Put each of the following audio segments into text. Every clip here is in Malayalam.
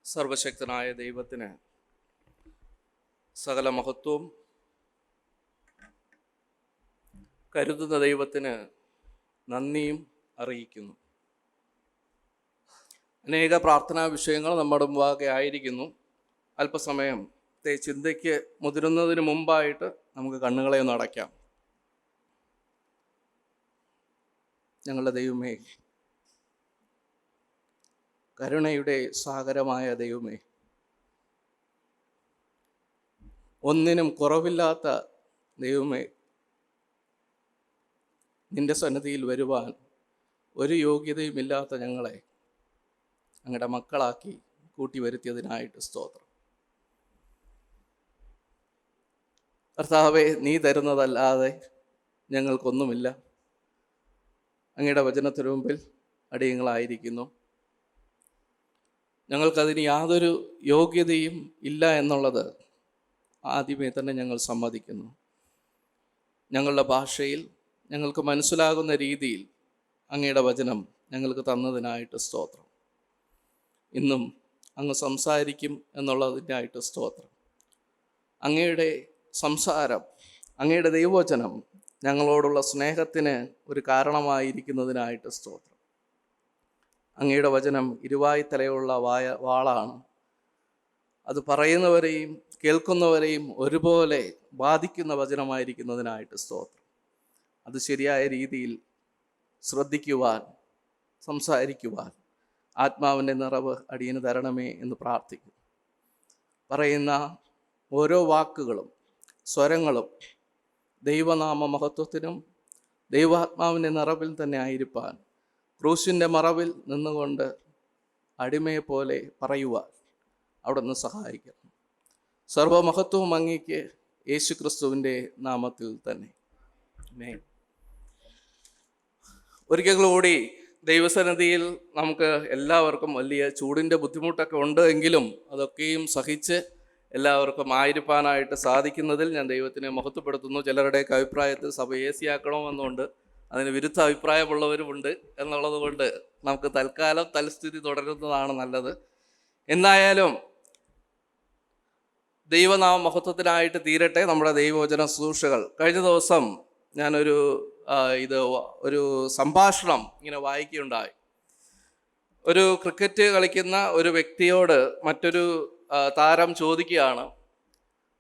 സർവശക്തനായ ദൈവത്തിന് സകല മഹത്വവും, കരുതുന്ന ദൈവത്തിന് നന്ദിയും അറിയിക്കുന്നു. അനേക പ്രാർത്ഥനാ വിഷയങ്ങൾ നമ്മുടെ മുമ്പാകെ ആയിരിക്കുന്നു. അല്പസമയം ചിന്തയ്ക്ക് മുതിരുന്നതിന് മുമ്പായിട്ട് നമുക്ക് കണ്ണുകളെ ഒന്ന് അടയ്ക്കാം. ഞങ്ങളുടെ ദൈവമേ, കരുണയുടെ സാഗരമായ ദൈവമേ, ഒന്നിനും കുറവില്ലാത്ത ദൈവമേ, നിന്റെ സന്നിധിയിൽ വരുവാൻ ഒരു യോഗ്യതയുമില്ലാത്ത ഞങ്ങളെ അങ്ങയുടെ മക്കളാക്കി കൂട്ടി വരുത്തിയതിനായിട്ട് സ്തോത്രം. കർത്താവേ, നീ തരുന്നതല്ലാതെ ഞങ്ങൾക്കൊന്നുമില്ല. അങ്ങയുടെ വചനത്തിനു മുമ്പിൽ അടിയങ്ങളായിരിക്കുന്നു. ഞങ്ങൾക്കതിന് യാതൊരു യോഗ്യതയും ഇല്ല എന്നുള്ളത് ആദ്യമേ തന്നെ ഞങ്ങൾ സമ്മതിക്കുന്നു. ഞങ്ങളുടെ ഭാഷയിൽ ഞങ്ങൾക്ക് മനസ്സിലാകുന്ന രീതിയിൽ അങ്ങയുടെ വചനം ഞങ്ങൾക്ക് തന്നതിനായിട്ട് സ്തോത്രം. ഇന്നും അങ്ങ് സംസാരിക്കും എന്നുള്ളതിനായിട്ട് സ്തോത്രം. അങ്ങയുടെ സംസാരം, അങ്ങയുടെ ദൈവവചനം ഞങ്ങളോടുള്ള സ്നേഹത്തിന് ഒരു കാരണമായിരിക്കുന്നതിനായിട്ട് സ്തോത്രം. അങ്ങയുടെ വചനം ഇരുവായി തലയുള്ള വാളാണ്. അത് പറയുന്നവരെയും കേൾക്കുന്നവരെയും ഒരുപോലെ ബാധിക്കുന്ന വചനമായിരിക്കുന്നതിനായിട്ട് സ്തോത്രം. അത് ശരിയായ രീതിയിൽ ശ്രദ്ധിക്കുവാൻ, സംസാരിക്കുവാൻ ആത്മാവിൻ്റെ നിറവ് അടിയന് തരണമേ എന്ന് പ്രാർത്ഥിക്കുന്നു. പറയുന്ന ഓരോ വാക്കുകളും സ്വരങ്ങളും ദൈവനാമ മഹത്വത്തിനും ദൈവാത്മാവിൻ്റെ നിറവിൽ തന്നെ ആയിരിക്കാൻ ക്രൂശിൻ്റെ മറവിൽ നിന്നുകൊണ്ട് അടിമയെപ്പോലെ പറയുവാൻ അവിടുന്ന് സഹായിക്കണം. സർവമഹത്വവും അങ്ങേക്ക് യേശു ക്രിസ്തുവിൻ്റെ നാമത്തിൽ തന്നെ. ഒരിക്കൽ കൂടി ദൈവസന്നിധിയിൽ നമുക്ക് എല്ലാവർക്കും വലിയ ചൂടിൻ്റെ ബുദ്ധിമുട്ടൊക്കെ ഉണ്ട് എങ്കിലും അതൊക്കെയും സഹിച്ച് എല്ലാവർക്കും ആയിരിക്കാനായിട്ട് സാധിക്കുന്നതിൽ ഞാൻ ദൈവത്തിനെ മഹത്വപ്പെടുത്തുന്നു. ചിലരുടെയൊക്കെ അഭിപ്രായത്തിൽ സഭ AC ആക്കണമെന്നുണ്ട്, അതിന് വിരുദ്ധ അഭിപ്രായമുള്ളവരുമുണ്ട്. എന്നുള്ളത് കൊണ്ട് നമുക്ക് തൽക്കാലം തൽസ്ഥിതി തുടരുന്നതാണ് നല്ലത്. എന്തായാലും ദൈവനാമ മഹത്വത്തിനായിട്ട് തീരട്ടെ നമ്മുടെ ദൈവവചന ശുശ്രൂഷകൾ. കഴിഞ്ഞ ദിവസം ഞാനൊരു ഒരു സംഭാഷണം ഇങ്ങനെ വായിക്കുകയുണ്ടായി. ഒരു ക്രിക്കറ്റ് കളിക്കുന്ന ഒരു വ്യക്തിയോട് മറ്റൊരു താരം ചോദിക്കുകയാണ്,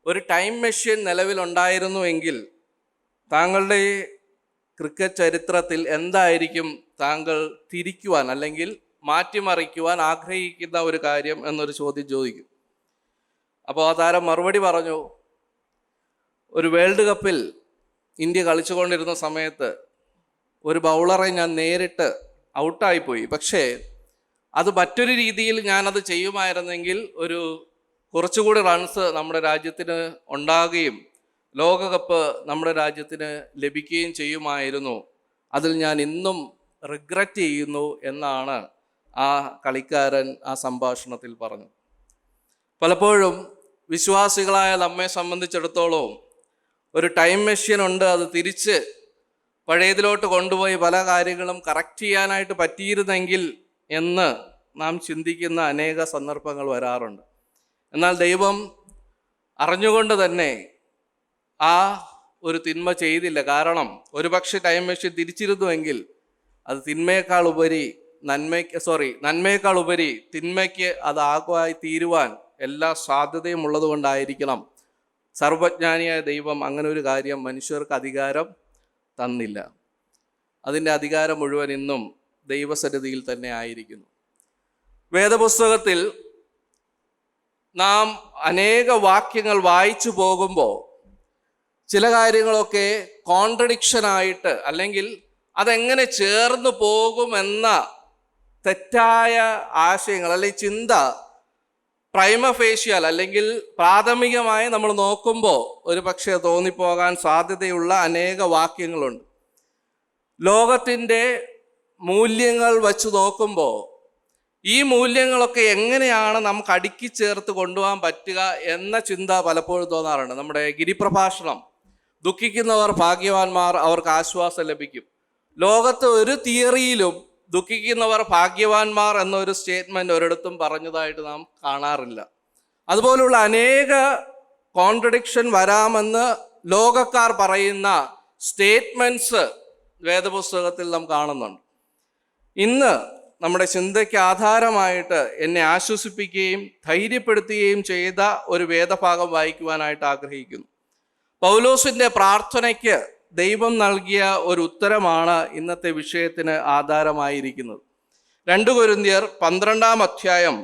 ഒരു ടൈം മെഷീൻ നിലവിലുണ്ടായിരുന്നുവെങ്കിൽ താങ്കളുടെ ക്രിക്കറ്റ് ചരിത്രത്തിൽ എന്തായിരിക്കും താങ്കൾ തിരിക്കുവാൻ അല്ലെങ്കിൽ മാറ്റിമറിക്കുവാൻ ആഗ്രഹിക്കുന്ന ഒരു കാര്യം എന്നൊരു ചോദ്യം ചോദിക്കും. അപ്പോൾ ആ താരം മറുപടി പറഞ്ഞു, ഒരു വേൾഡ് കപ്പിൽ ഇന്ത്യ കളിച്ചുകൊണ്ടിരുന്ന സമയത്ത് ഒരു ബൗളറെ ഞാൻ നേരിട്ട് ഔട്ടായിപ്പോയി. പക്ഷേ അത് മറ്റൊരു രീതിയിൽ ഞാനത് ചെയ്യുമായിരുന്നെങ്കിൽ കുറച്ചുകൂടി റൺസ് നമ്മുടെ രാജ്യത്തിന് ഉണ്ടാകുകയും ലോകകപ്പ് നമ്മുടെ രാജ്യത്തിന് ലഭിക്കുകയും ചെയ്യുമായിരുന്നു. അതിൽ ഞാൻ ഇന്നും റിഗ്രറ്റ് ചെയ്യുന്നു എന്നാണ് ആ കളിക്കാരൻ ആ സംഭാഷണത്തിൽ പറഞ്ഞത്. പലപ്പോഴും വിശ്വാസികളായ നമ്മെ സംബന്ധിച്ചിടത്തോളം ഒരു ടൈം മെഷീൻ ഉണ്ട്, അത് തിരിച്ച് പഴയതിലോട്ട് കൊണ്ടുപോയി പല കാര്യങ്ങളും കറക്റ്റ് ചെയ്യാനായിട്ട് പറ്റിയിരുന്നെങ്കിൽ എന്ന് നാം ചിന്തിക്കുന്ന അനേക സന്ദർഭങ്ങൾ വരാറുണ്ട്. എന്നാൽ ദൈവം അറിഞ്ഞുകൊണ്ട് തന്നെ ആ ഒരു തിന്മ ചെയ്തില്ല. കാരണം ഒരുപക്ഷെ ടൈം മെഷീൻ തിരിച്ചിരുന്നുവെങ്കിൽ അത് നന്മയേക്കാൾ ഉപരി തിന്മയ്ക്ക് അത് ആകുവായി തീരുവാൻ എല്ലാ സാധ്യതയും ഉള്ളത് കൊണ്ടായിരിക്കണം സർവജ്ഞാനിയായ ദൈവം അങ്ങനെ ഒരു കാര്യം മനുഷ്യർക്ക് അധികാരം തന്നില്ല. അതിൻ്റെ അധികാരം മുഴുവൻ ഇന്നും ദൈവസന്നിധിയിൽ തന്നെ ആയിരിക്കുന്നു. വേദപുസ്തകത്തിൽ നാം അനേക വാക്യങ്ങൾ വായിച്ചു പോകുമ്പോൾ ചില കാര്യങ്ങളൊക്കെ കോൺട്രഡിക്ഷനായിട്ട് അല്ലെങ്കിൽ അതെങ്ങനെ ചേർന്ന് പോകുമെന്ന തെറ്റായ ആശയങ്ങൾ അല്ലെങ്കിൽ ചിന്ത പ്രൈമ ഫേഷ്യൽ അല്ലെങ്കിൽ പ്രാഥമികമായി നമ്മൾ നോക്കുമ്പോൾ ഒരു പക്ഷേ തോന്നിപ്പോകാൻ സാധ്യതയുള്ള അനേക വാക്യങ്ങളുണ്ട്. ലോകത്തിൻ്റെ മൂല്യങ്ങൾ വച്ച് നോക്കുമ്പോൾ ഈ മൂല്യങ്ങളൊക്കെ എങ്ങനെയാണ് നമുക്ക് അടുക്കി ചേർത്ത് കൊണ്ടുപോകാൻ പറ്റുക എന്ന ചിന്ത പലപ്പോഴും തോന്നാറുണ്ട്. നമ്മുടെ ഗിരിപ്രഭാഷണം, ദുഃഖിക്കുന്നവർ ഭാഗ്യവാന്മാർ, അവർക്ക് ആശ്വാസം ലഭിക്കും. ലോകത്ത് ഒരു തിയറിയിലും ദുഃഖിക്കുന്നവർ ഭാഗ്യവാന്മാർ എന്നൊരു സ്റ്റേറ്റ്മെന്റ് ഒരിടത്തും പറഞ്ഞതായിട്ട് നാം കാണാറില്ല. അതുപോലുള്ള അനേക കോൺട്രഡിക്ഷൻ വരാമെന്ന് ലോകക്കാർ പറയുന്ന സ്റ്റേറ്റ്മെന്റ്സ് വേദപുസ്തകത്തിൽ നാം കാണുന്നുണ്ട്. ഇന്ന് നമ്മുടെ ചിന്തയ്ക്ക് ആധാരമായിട്ട് എന്നെ ആശ്വസിപ്പിക്കുകയും ധൈര്യപ്പെടുത്തുകയും ചെയ്ത ഒരു വേദഭാഗം വായിക്കുവാനായിട്ട് ആഗ്രഹിക്കുന്നു. പൗലോസിന്റെ പ്രാർത്ഥനയ്ക്ക് ദൈവം നൽകിയ ഒരു ഉത്തരമാണ് ഇന്നത്തെ വിഷയത്തിന് ആധാരമായിരിക്കുന്നത്. 2 കൊരിന്ത്യർ 12 അധ്യായം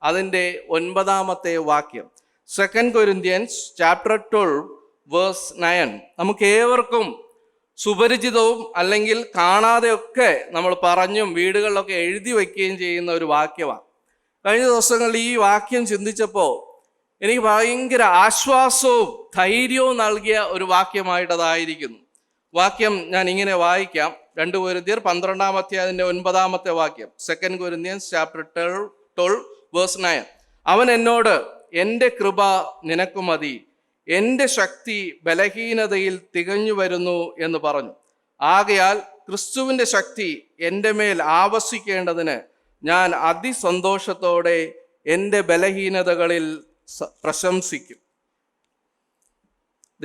അതിൻ്റെ 9 വാക്യം. 2 കൊരിന്ത്യൻസ് ചാപ്റ്റർ 12 വേഴ്സ് 9 നമുക്ക് ഏവർക്കും സുപരിചിതവും അല്ലെങ്കിൽ കാണാതെയൊക്കെ നമ്മൾ പറഞ്ഞും വീടുകളിലൊക്കെ എഴുതി വയ്ക്കുകയും ചെയ്യുന്ന ഒരു വാക്യമാണ്. കഴിഞ്ഞ ദിവസങ്ങളിൽ ഈ വാക്യം ചിന്തിച്ചപ്പോൾ എനിക്ക് ഭയങ്കര ആശ്വാസവും ധൈര്യവും നൽകിയ ഒരു വാക്യമായിട്ട് അതായിരിക്കുന്നു. വാക്യം ഞാൻ ഇങ്ങനെ വായിക്കാം. 2 കൊരിന്ത്യർ 12 അധ്യായത്തിന്റെ 9 വാക്യം. 2 കൊരിന്ത്യൻസ് ചാപ്റ്റർ 12 വേഴ്സ് 9. അവൻ എന്നോട്, എൻ്റെ കൃപ നിനക്ക് മതി, എൻ്റെ ശക്തി ബലഹീനതയിൽ തികഞ്ഞു വരുന്നു എന്ന് പറഞ്ഞു. ആകയാൽ ക്രിസ്തുവിൻ്റെ ശക്തി എൻ്റെ മേൽ ആവസിക്കേണ്ടതിന് ഞാൻ അതിസന്തോഷത്തോടെ എൻ്റെ ബലഹീനതകളിൽ പ്രശംസിക്കും.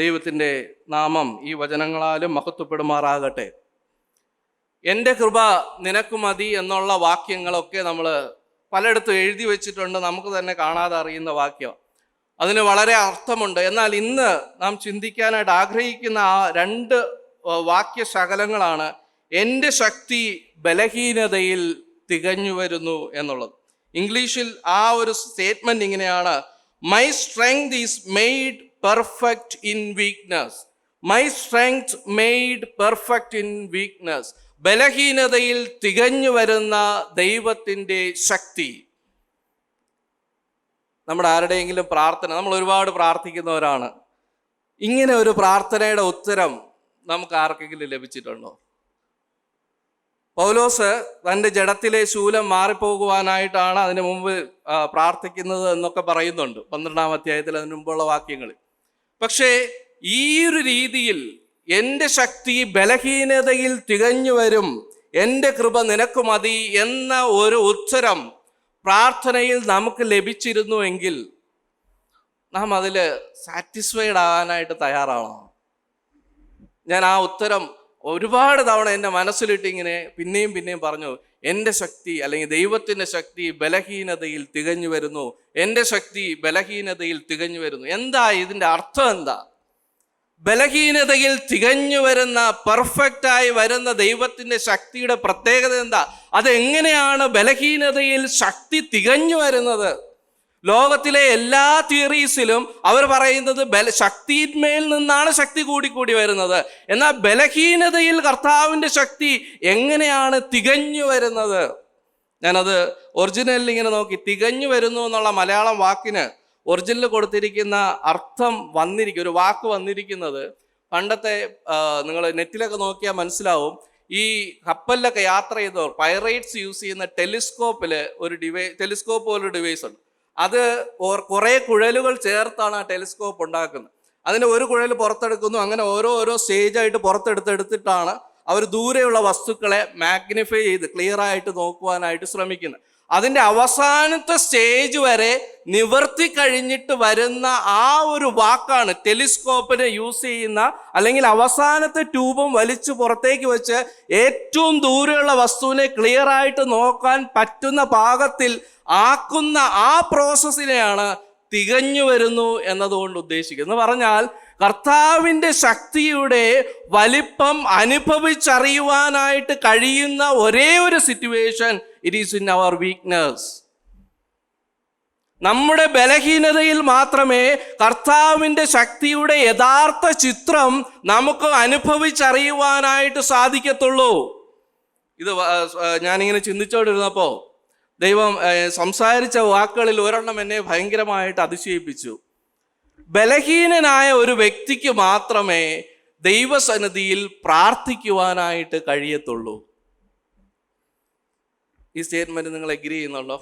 ദൈവത്തിൻ്റെ നാമം ഈ വചനങ്ങളാലും മഹത്വപ്പെടുമാറാകട്ടെ. എൻ്റെ കൃപ നിനക്ക് മതി എന്നുള്ള വാക്യങ്ങളൊക്കെ നമ്മൾ പലയിടത്തും എഴുതി വെച്ചിട്ടുണ്ട്. നമുക്ക് തന്നെ കാണാതെ അറിയുന്ന വാക്യം. അതിന് വളരെ അർത്ഥമുണ്ട്. എന്നാൽ ഇന്ന് നാം ചിന്തിക്കാനായിട്ട് ആഗ്രഹിക്കുന്ന ആ 2 വാക്യശകലങ്ങളാണ് എൻ്റെ ശക്തി ബലഹീനതയിൽ തികഞ്ഞു വരുന്നു എന്നുള്ളത്. ഇംഗ്ലീഷിൽ ആ ഒരു സ്റ്റേറ്റ്മെന്റ് ഇങ്ങനെയാണ്: my strength is made perfect in weakness. My strength made perfect in weakness. ബലഹീനതയിൽ തികഞ്ഞു വരുന്ന ദൈവത്തിൻ്റെ ശക്തി. നമ്മുടെ ആരുടെയെങ്കിലും പ്രാർത്ഥന, നമ്മൾ ഒരുപാട് പ്രാർത്ഥിക്കുന്നവരാണ്. ഇങ്ങനെ ഒരു പ്രാർത്ഥനയുടെ ഉത്തരം നമുക്ക് ആർക്കെങ്കിലും ലഭിച്ചിട്ടുണ്ടോ? പൗലോസ് തൻ്റെ ജഡത്തിലെ ശൂലം മാറിപ്പോകുവാനായിട്ടാണ് അതിന് മുമ്പ് പ്രാർത്ഥിക്കുന്നത് എന്നൊക്കെ പറയുന്നുണ്ട് 12 അധ്യായത്തിൽ അതിന് മുമ്പുള്ള വാക്യങ്ങളിൽ. പക്ഷേ ഈ ഒരു രീതിയിൽ എൻ്റെ ശക്തി ബലഹീനതയിൽ തികഞ്ഞു വരും, എൻ്റെ കൃപ നിനക്ക് മതി എന്ന ഒരു ഉത്തരം പ്രാർത്ഥനയിൽ നമുക്ക് ലഭിച്ചിരുന്നുവെങ്കിൽ നാം അതിൽ സാറ്റിസ്ഫൈഡ് ആകാനായിട്ട് തയ്യാറാണോ? ഞാൻ ആ ഉത്തരം ഒരുപാട് തവണ എൻ്റെ മനസ്സിലിട്ട് ഇങ്ങനെ പിന്നെയും പിന്നെയും പറഞ്ഞു. എൻ്റെ ശക്തി അല്ലെങ്കിൽ ദൈവത്തിൻ്റെ ശക്തി ബലഹീനതയിൽ തികഞ്ഞു വരുന്നു, എൻ്റെ ശക്തി ബലഹീനതയിൽ തികഞ്ഞു വരുന്നു. എന്താ ഇതിൻ്റെ അർത്ഥം? എന്താ ബലഹീനതയിൽ തികഞ്ഞു വരുന്ന, പെർഫെക്റ്റായി വരുന്ന ദൈവത്തിൻ്റെ ശക്തിയുടെ പ്രത്യേകത എന്താ? അതെങ്ങനെയാണ് ബലഹീനതയിൽ ശക്തി തികഞ്ഞു വരുന്നത്? ലോകത്തിലെ എല്ലാ തിയറീസിലും അവർ പറയുന്നത് ശക്തിന്മേൽ നിന്നാണ് ശക്തി കൂടിക്കൂടി വരുന്നത്. എന്നാൽ ബലഹീനതയിൽ കർത്താവിൻ്റെ ശക്തി എങ്ങനെയാണ് തികഞ്ഞു വരുന്നത്? ഞാനത് ഒറിജിനലിൽ ഇങ്ങനെ നോക്കി. തികഞ്ഞു വരുന്നു എന്നുള്ള മലയാളം വാക്കിന് ഒറിജിനൽ കൊടുത്തിരിക്കുന്ന അർത്ഥം ഒരു വാക്ക് വന്നിരിക്കുന്നത്, പണ്ടത്തെ നിങ്ങൾ നെറ്റിലൊക്കെ നോക്കിയാൽ മനസ്സിലാവും, ഈ കപ്പലിലൊക്കെ യാത്ര ചെയ്തവർ പൈറേറ്റ്സ് യൂസ് ചെയ്യുന്ന ടെലിസ്കോപ്പ് പോലൊരു ഡിവൈസ് ഉണ്ട്. അത് കുറേ കുഴലുകൾ ചേർത്താണ് ആ ടെലിസ്കോപ്പ് ഉണ്ടാക്കുന്നത്. അതിൻ്റെ ഒരു കുഴൽ പുറത്തെടുക്കുന്നു, അങ്ങനെ ഓരോ സ്റ്റേജായിട്ട് പുറത്തെടുത്തിട്ടാണ് അവർ ദൂരെയുള്ള വസ്തുക്കളെ മാഗ്നിഫൈ ചെയ്ത് ക്ലിയർ ആയിട്ട് നോക്കുവാനായിട്ട് ശ്രമിക്കുന്നത്. അതിൻ്റെ അവസാനത്തെ സ്റ്റേജ് വരെ നിവർത്തി കഴിഞ്ഞിട്ട് വരുന്ന ആ ഒരു വാക്കാണ് ടെലിസ്കോപ്പിന് യൂസ് ചെയ്യുന്ന, അല്ലെങ്കിൽ അവസാനത്തെ ട്യൂബും വലിച്ചു പുറത്തേക്ക് വെച്ച് ഏറ്റവും ദൂരെയുള്ള വസ്തുവിനെ ക്ലിയർ ആയിട്ട് നോക്കാൻ പറ്റുന്ന പാകത്തിൽ ആക്കുന്ന ആ പ്രോസസ്സിനെയാണ് തികഞ്ഞു വരുന്നു എന്നതുകൊണ്ട് ഉദ്ദേശിക്കുന്നത്. എന്ന് പറഞ്ഞാൽ കർത്താവിൻ്റെ ശക്തിയുടെ വലിപ്പം അനുഭവിച്ചറിയുവാനായിട്ട് കഴിയുന്ന ഒരേ ഒരു situation, it is in our weakness. നമ്മുടെ ബലഹീനതയിൽ മാത്രമേ കർത്താവിൻ്റെ ശക്തിയുടെ യഥാർത്ഥ ചിത്രം നമുക്ക് അനുഭവിച്ചറിയുവാനായിട്ട് സാധിക്കത്തുള്ളൂ. ഇത് ഞാനിങ്ങനെ ചിന്തിച്ചോണ്ടിരുന്നപ്പോൾ ദൈവം സംസാരിച്ച വാക്കുകളിൽ ഒരെണ്ണം എന്നെ ഭയങ്കരമായിട്ട് അതിശയിപ്പിച്ചു. ബലഹീനനായ ഒരു വ്യക്തിക്ക് മാത്രമേ ദൈവസന്നിധിയിൽ പ്രാർത്ഥിക്കുവാനായിട്ട് കഴിയത്തുള്ളൂ. ഈ സ്റ്റേറ്റ്മെന്റ് നിങ്ങൾ എഗ്രി ചെയ്യുന്നുണ്ടോ?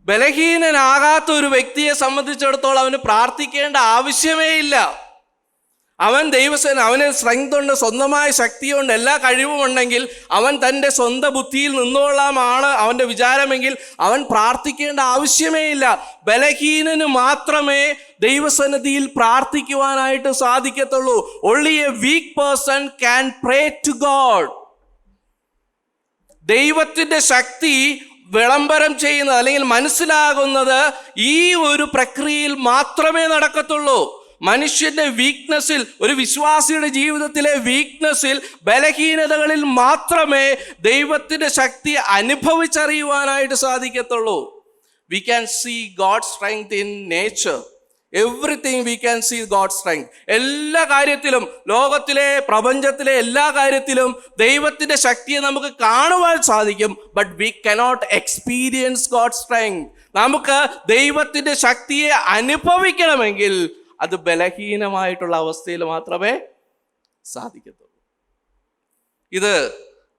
ബലഹീനനാകാത്ത ഒരു വ്യക്തിയെ സംബന്ധിച്ചിടത്തോളം അവന് പ്രാർത്ഥിക്കേണ്ട ആവശ്യമേ ഇല്ല. അവൻ ദൈവസേന, അവന് സ്ട്രെങ്ത് ഉണ്ട്, സ്വന്തമായ ശക്തിയുണ്ട്, എല്ലാ കഴിവും ഉണ്ടെങ്കിൽ അവൻ തൻ്റെ സ്വന്തം ബുദ്ധിയിൽ നിന്നോളാമാണ് അവൻ്റെ വിചാരമെങ്കിൽ അവൻ പ്രാർത്ഥിക്കേണ്ട ആവശ്യമേ ഇല്ല. ബലഹീനന് മാത്രമേ ദൈവസന്നിധിയിൽ പ്രാർത്ഥിക്കുവാനായിട്ട് സാധിക്കത്തുള്ളൂ. Only a weak person can pray to God. ദൈവത്തിൻ്റെ ശക്തി വിളംബരം ചെയ്യുന്നത് അല്ലെങ്കിൽ മനസ്സിലാകുന്നത് ഈ ഒരു പ്രക്രിയയിൽ മാത്രമേ നടക്കത്തുള്ളൂ. മനുഷ്യന്റെ വീക്ക്നെസ്സിൽ, ഒരു വിശ്വാസിയുടെ ജീവിതത്തിലെ വീക്ക്നെസ്സിൽ, ബലഹീനതകളിൽ മാത്രമേ ദൈവത്തിന്റെ ശക്തി അനുഭവിച്ചറിയുവാനായിട്ട് സാധിക്കത്തുള്ളൂ. We can see God strength in nature. Everything we can see God strength. എല്ലാ കാര്യത്തിലും, ലോകത്തിലെ പ്രപഞ്ചത്തിലെ എല്ലാ കാര്യത്തിലും ദൈവത്തിന്റെ ശക്തിയെ നമുക്ക് കാണുവാൻ സാധിക്കും. But we cannot experience God strength. നമുക്ക് ദൈവത്തിന്റെ ശക്തിയെ അനുഭവിക്കണമെങ്കിൽ അത് ബലഹീനമായിട്ടുള്ള അവസ്ഥയിൽ മാത്രമേ സാധിക്കത്തുള്ളൂ. ഇത്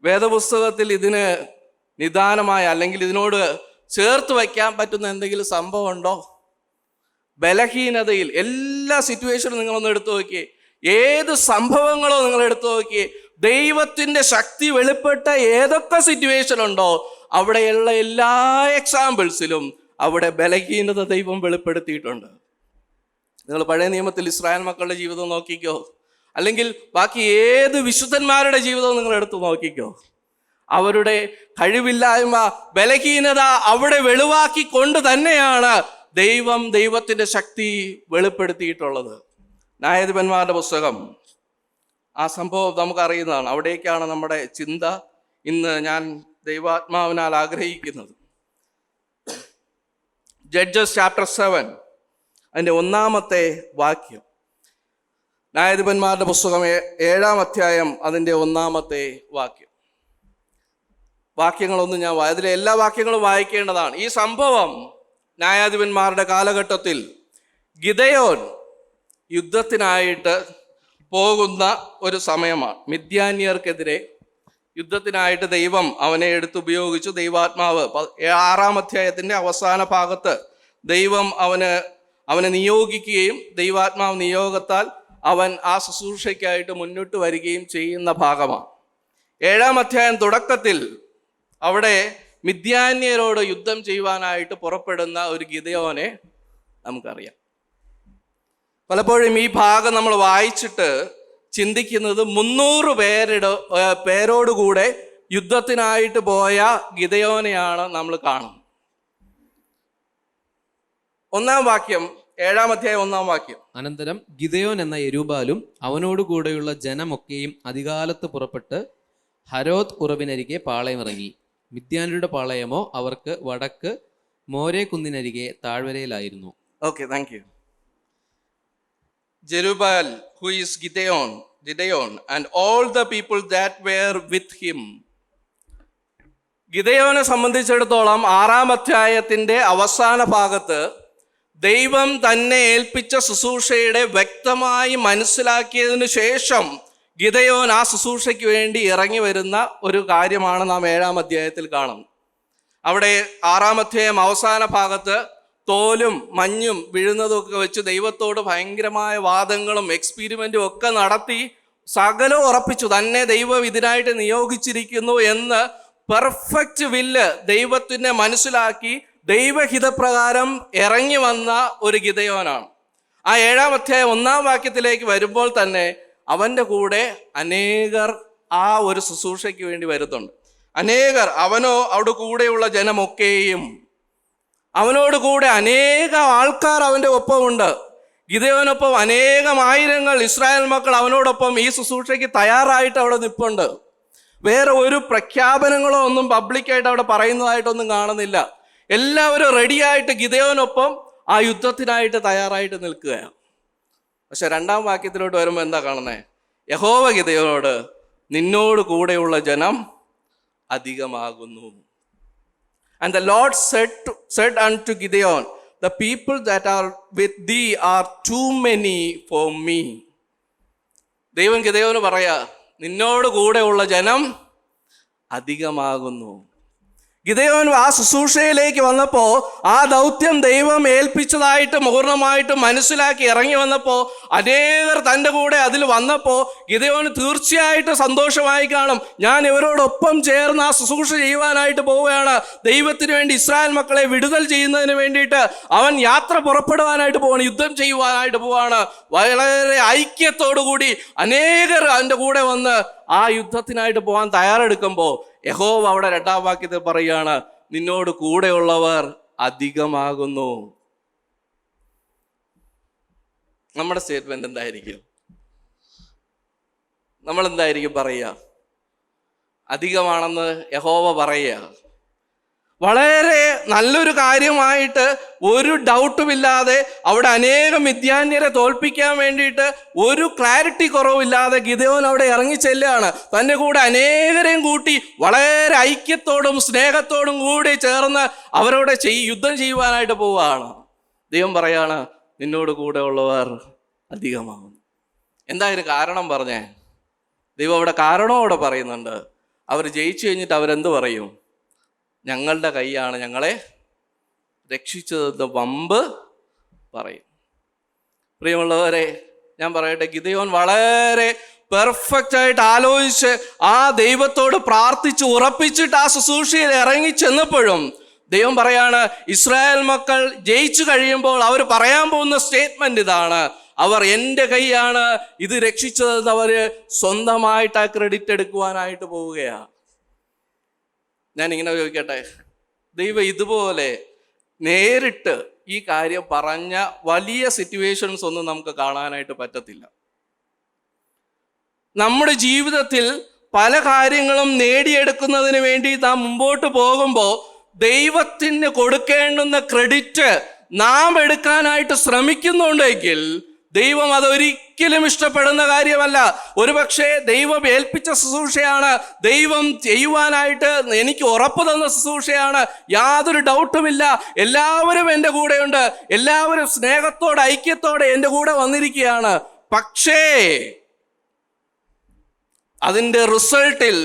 വേദപുസ്തകത്തിൽ ഇതിന് നിദാനമായ അല്ലെങ്കിൽ ഇതിനോട് ചേർത്ത് വയ്ക്കാൻ പറ്റുന്ന എന്തെങ്കിലും സംഭവം ഉണ്ടോ? ബലഹീനതയിൽ എല്ലാ സിറ്റുവേഷനും നിങ്ങളൊന്ന് എടുത്തു നോക്കിയേ, ഏത് സംഭവങ്ങളോ നിങ്ങൾ എടുത്തു നോക്കിയേ, ദൈവത്തിന്റെ ശക്തി വെളിപ്പെട്ട ഏതൊക്കെ സിറ്റുവേഷൻ ഉണ്ടോ അവിടെയുള്ള എല്ലാ എക്സാമ്പിൾസിലും അവിടെ ബലഹീനത ദൈവം വെളിപ്പെടുത്തിയിട്ടുണ്ട്. നിങ്ങൾ പഴയ നിയമത്തിൽ ഇസ്രായേൽ മക്കളുടെ ജീവിതം നോക്കിക്കോ, അല്ലെങ്കിൽ ബാക്കി ഏത് വിശുദ്ധന്മാരുടെ ജീവിതവും നിങ്ങൾ എടുത്തു നോക്കിക്കോ. അവരുടെ കഴിവില്ലായ്മ, ബലഹീനത അവിടെ വെളിവാക്കിക്കൊണ്ട് തന്നെയാണ് ദൈവത്തിന്റെ ശക്തി വെളിപ്പെടുത്തിയിട്ടുള്ളത്. ന്യായാധിപന്മാരുടെ പുസ്തകം, ആ സംഭവം നമുക്കറിയുന്നതാണ്. അവിടേക്കാണ് നമ്മുടെ ചിന്ത ഇന്ന് ഞാൻ ദൈവാത്മാവിനാൽ ആഗ്രഹിക്കുന്നത്. ജഡ്ജസ് ചാപ്റ്റർ 7 അതിൻ്റെ 1-ാമത്തെ വാക്യം. ന്യായാധിപന്മാരുടെ പുസ്തകം 7-ാം അധ്യായം അതിൻ്റെ 1-ാമത്തെ വാക്യം. വാക്യങ്ങളൊന്നും ഞാൻ അതിലെ എല്ലാ വാക്യങ്ങളും വായിക്കേണ്ടതാണ്. ഈ സംഭവം ന്യായാധിപന്മാരുടെ കാലഘട്ടത്തിൽ ഗിദെയോൻ യുദ്ധത്തിനായിട്ട് പോകുന്ന ഒരു സമയമാണ്. മിദ്യാന്യർക്കെതിരെ യുദ്ധത്തിനായിട്ട് ദൈവം അവനെ എടുത്തുപയോഗിച്ചു. ദൈവാത്മാവ് 6-ാം അധ്യായത്തിൻ്റെ അവസാന ഭാഗത്ത് ദൈവം അവനെ നിയോഗിക്കുകയും ദൈവാത്മാവ് നിയോഗത്താൽ അവൻ ആ ശുശ്രൂഷയ്ക്കായിട്ട് മുന്നോട്ട് വരികയും ചെയ്യുന്ന ഭാഗമാണ്. 7-ാം അധ്യായം തുടക്കത്തിൽ അവിടെ മിദ്യാന്യരോട് യുദ്ധം ചെയ്യുവാനായിട്ട് പുറപ്പെടുന്ന ഒരു ഗിദെയോനെ നമുക്കറിയാം. പലപ്പോഴും ഈ ഭാഗം നമ്മൾ വായിച്ചിട്ട് ചിന്തിക്കുന്നത് 300 പേരോടുകൂടെ യുദ്ധത്തിനായിട്ട് പോയ ഗിദെയോനെയാണ് നമ്മൾ കാണുന്നത്. 1-ാം വാക്യം, 7-ാം അധ്യായം 1-ാം വാക്യം. അനന്തരം ഗിദെയോൻ എന്ന യെരുബാലും അവനോടുകൂടെയുള്ള ജനമൊക്കെയും അതികാലത്ത് പുറപ്പെട്ട് ഹരോദ് ഉറവിനരികെ പാളയമിറങ്ങി. മിദ്യാന്യരുടെ പാളയമോ അവർക്ക് വടക്ക് മോരെ കുന്നിനരികെ താഴ്വരയിലായിരുന്നു. Okay, thank you. Jerubbaal, who is Gideon, and all the people that were with him. ഗിദെയോനെ സംബന്ധിച്ചിടത്തോളം 6-ാം അധ്യായത്തിൻ്റെ അവസാന ഭാഗത്ത് ദൈവം തന്നെ ഏൽപ്പിച്ച ശുശ്രൂഷയുടെ വ്യക്തമായി മനസ്സിലാക്കിയതിനു ശേഷം ഗിദെയോൻ ആ ശുശ്രൂഷയ്ക്ക് വേണ്ടി ഇറങ്ങി വരുന്ന ഒരു കാര്യമാണ് നാം 7-ാം അധ്യായത്തിൽ കാണുന്നത്. അവിടെ 6-ാം അധ്യായം അവസാന ഭാഗത്ത് തോലും മഞ്ഞും വീഴുന്നതൊക്കെ വെച്ച് ദൈവത്തോട് ഭയങ്കരമായ വാദങ്ങളും എക്സ്പീരിമെൻറ്റും ഒക്കെ നടത്തി സകലം ഉറപ്പിച്ചു. തന്നെ ദൈവം ഇതിനായിട്ട് നിയോഗിച്ചിരിക്കുന്നു എന്ന് പെർഫെക്റ്റ് വില്ല് ദൈവത്തിനെ മനസ്സിലാക്കി ദൈവഹിതപ്രകാരം ഇറങ്ങി വന്ന ഒരു ഗിദെയോനാണ്. ആ 7-ാം അധ്യായം 1-ാം വാക്യത്തിലേക്ക് വരുമ്പോൾ തന്നെ അവൻ്റെ കൂടെ അനേകർ ആ ഒരു ശുശ്രൂഷയ്ക്ക് വേണ്ടി വരുന്നുണ്ട്. അനേകർ, അവനോ അവിടെ കൂടെയുള്ള ജനമൊക്കെയും, അവനോട് കൂടെ അനേകം ആൾക്കാർ അവൻ്റെ ഒപ്പമുണ്ട്. ഗിദെയോനൊപ്പം അനേകം ആയിരങ്ങൾ ഇസ്രായേൽ മക്കൾ അവനോടൊപ്പം ഈ ശുശ്രൂഷയ്ക്ക് തയ്യാറായിട്ട് അവിടെ നിൽപ്പുണ്ട്. വേറെ ഒരു പ്രഖ്യാപനങ്ങളോ ഒന്നും പബ്ലിക്കായിട്ട് അവിടെ പറയുന്നതായിട്ടൊന്നും കാണുന്നില്ല. എല്ലാവരും റെഡിയായിട്ട് ഗിദെയോനൊപ്പം ആ യുദ്ധത്തിനായിട്ട് തയ്യാറായിട്ട് നിൽക്കുകയാണ്. പക്ഷെ 2-ാം വാക്യത്തിലോട്ട് വരുമ്പോൾ എന്താ കാണുന്നത്? യഹോവ ഗിദെയോനോട്, നിന്നോട് കൂടെയുള്ള ജനം അധികമാകുന്നു. And the Lord said unto Gideon, the people that are with thee are too many for me. ദൈവം ഗിദെയോന് പറയാ, നിന്നോട് കൂടെയുള്ള ജനം അധികമാകുന്നു. ഗിദെയോൻ ആ ശുശ്രൂഷയിലേക്ക് വന്നപ്പോൾ, ആ ദൗത്യം ദൈവം ഏൽപ്പിച്ചതായിട്ട് പൂർണ്ണമായിട്ട് മനസ്സിലാക്കി ഇറങ്ങി വന്നപ്പോൾ, അനേകർ തൻ്റെ കൂടെ അതിൽ വന്നപ്പോൾ ഗിദെയോന് തീർച്ചയായിട്ടും സന്തോഷമായി കാണും. ഞാൻ ഇവരോടൊപ്പം ചേർന്ന് ആ ശുശ്രൂഷ ചെയ്യുവാനായിട്ട് പോവുകയാണ്. ദൈവത്തിന് വേണ്ടി ഇസ്രായേൽ മക്കളെ വിടുതൽ ചെയ്യുന്നതിന് വേണ്ടിയിട്ട് അവൻ യാത്ര പുറപ്പെടുവാനായിട്ട് പോവാണ്, യുദ്ധം ചെയ്യുവാനായിട്ട് പോവാണ്. വളരെ ഐക്യത്തോടു കൂടി അനേകർ അവൻ്റെ കൂടെ വന്ന് ആ യുദ്ധത്തിനായിട്ട് പോകാൻ തയ്യാറെടുക്കുമ്പോൾ യഹോവ അവിടെ 2-ാം വാക്യത്തിൽ പറയുകയാണ്, നിന്നോട് കൂടെയുള്ളവർ അധികമാകുന്നു. നമ്മുടെ സ്റ്റേറ്റ്മെന്റ് എന്തായിരിക്കും? നമ്മൾ എന്തായിരിക്കും പറയുക? അധികമാണെന്ന് യഹോവ പറയുക. വളരെ നല്ലൊരു കാര്യമായിട്ട് ഒരു ഡൗട്ടുമില്ലാതെ അവിടെ അനേകം മിദ്യാന്യരെ തോൽപ്പിക്കാൻ വേണ്ടിയിട്ട് ഒരു ക്ലാരിറ്റി കുറവില്ലാതെ ഗിദെയോൻ അവിടെ ഇറങ്ങിച്ചെല്ലുകയാണ്. തൻ്റെ കൂടെ അനേകരെയും കൂട്ടി വളരെ ഐക്യത്തോടും സ്നേഹത്തോടും കൂടി ചേർന്ന് അവരോട് യുദ്ധം ചെയ്യുവാനായിട്ട് പോവുകയാണ്. ദൈവം പറയാണ്, നിന്നോട് കൂടെ ഉള്ളവർ അധികമാകും. എന്തായാലും കാരണം പറഞ്ഞേ? ദൈവം അവിടെ കാരണമോടെ പറയുന്നുണ്ട്. അവർ ജയിച്ചു കഴിഞ്ഞിട്ട് അവരെന്ത് പറയും? ഞങ്ങളുടെ കൈയാണ് ഞങ്ങളെ രക്ഷിച്ചതെന്ന് വമ്പ് പറയും. പ്രിയമുള്ളവരെ, ഞാൻ പറയട്ടെ, ഗിദെയോൻ വളരെ പെർഫെക്റ്റ് ആയിട്ട് ആലോചിച്ച് ആ ദൈവത്തോട് പ്രാർത്ഥിച്ച് ഉറപ്പിച്ചിട്ട് ആ ശുശ്രൂഷയിൽ ഇറങ്ങി ചെന്നപ്പോഴും ദൈവം പറയാണ്, ഇസ്രായേൽ മക്കൾ ജയിച്ചു കഴിയുമ്പോൾ അവർ പറയാൻ പോകുന്ന സ്റ്റേറ്റ്മെന്റ് ഇതാണ്: അവർ എൻ്റെ കൈയാണ് ഇത് രക്ഷിച്ചതെന്ന് അവർ സ്വന്തമായിട്ട് ആ ക്രെഡിറ്റ് എടുക്കുവാനായിട്ട് പോവുകയാണ്. ഞാനിങ്ങനെ ചോദിക്കട്ടെ, ദൈവം ഇതുപോലെ നേരിട്ട് ഈ കാര്യം പറഞ്ഞ വലിയ സിറ്റുവേഷൻസ് ഒന്നും നമുക്ക് കാണാനായിട്ട് പറ്റത്തില്ല. നമ്മുടെ ജീവിതത്തിൽ പല കാര്യങ്ങളും നേടിയെടുക്കുന്നതിന് വേണ്ടി നാം മുമ്പോട്ട് പോകുമ്പോൾ ദൈവത്തിന് കൊടുക്കേണ്ടുന്ന ക്രെഡിറ്റ് നാം എടുക്കാനായിട്ട് ശ്രമിക്കുന്നുണ്ടെങ്കിൽ ദൈവം അതൊരിക്കലും ഇഷ്ടപ്പെടുന്ന കാര്യമല്ല. ഒരുപക്ഷെ ദൈവം ഏൽപ്പിച്ച ശുശ്രൂഷയാണ്, ദൈവം ചെയ്യുവാനായിട്ട് എനിക്ക് ഉറപ്പ് തന്ന ശുശ്രൂഷയാണ്, യാതൊരു ഡൗട്ടുമില്ല. എല്ലാവരും എൻ്റെ കൂടെയുണ്ട്, എല്ലാവരും സ്നേഹത്തോടെ ഐക്യത്തോടെ എൻ്റെ കൂടെ വന്നിരിക്കുകയാണ്. പക്ഷേ അതിൻ്റെ റിസൾട്ടിൽ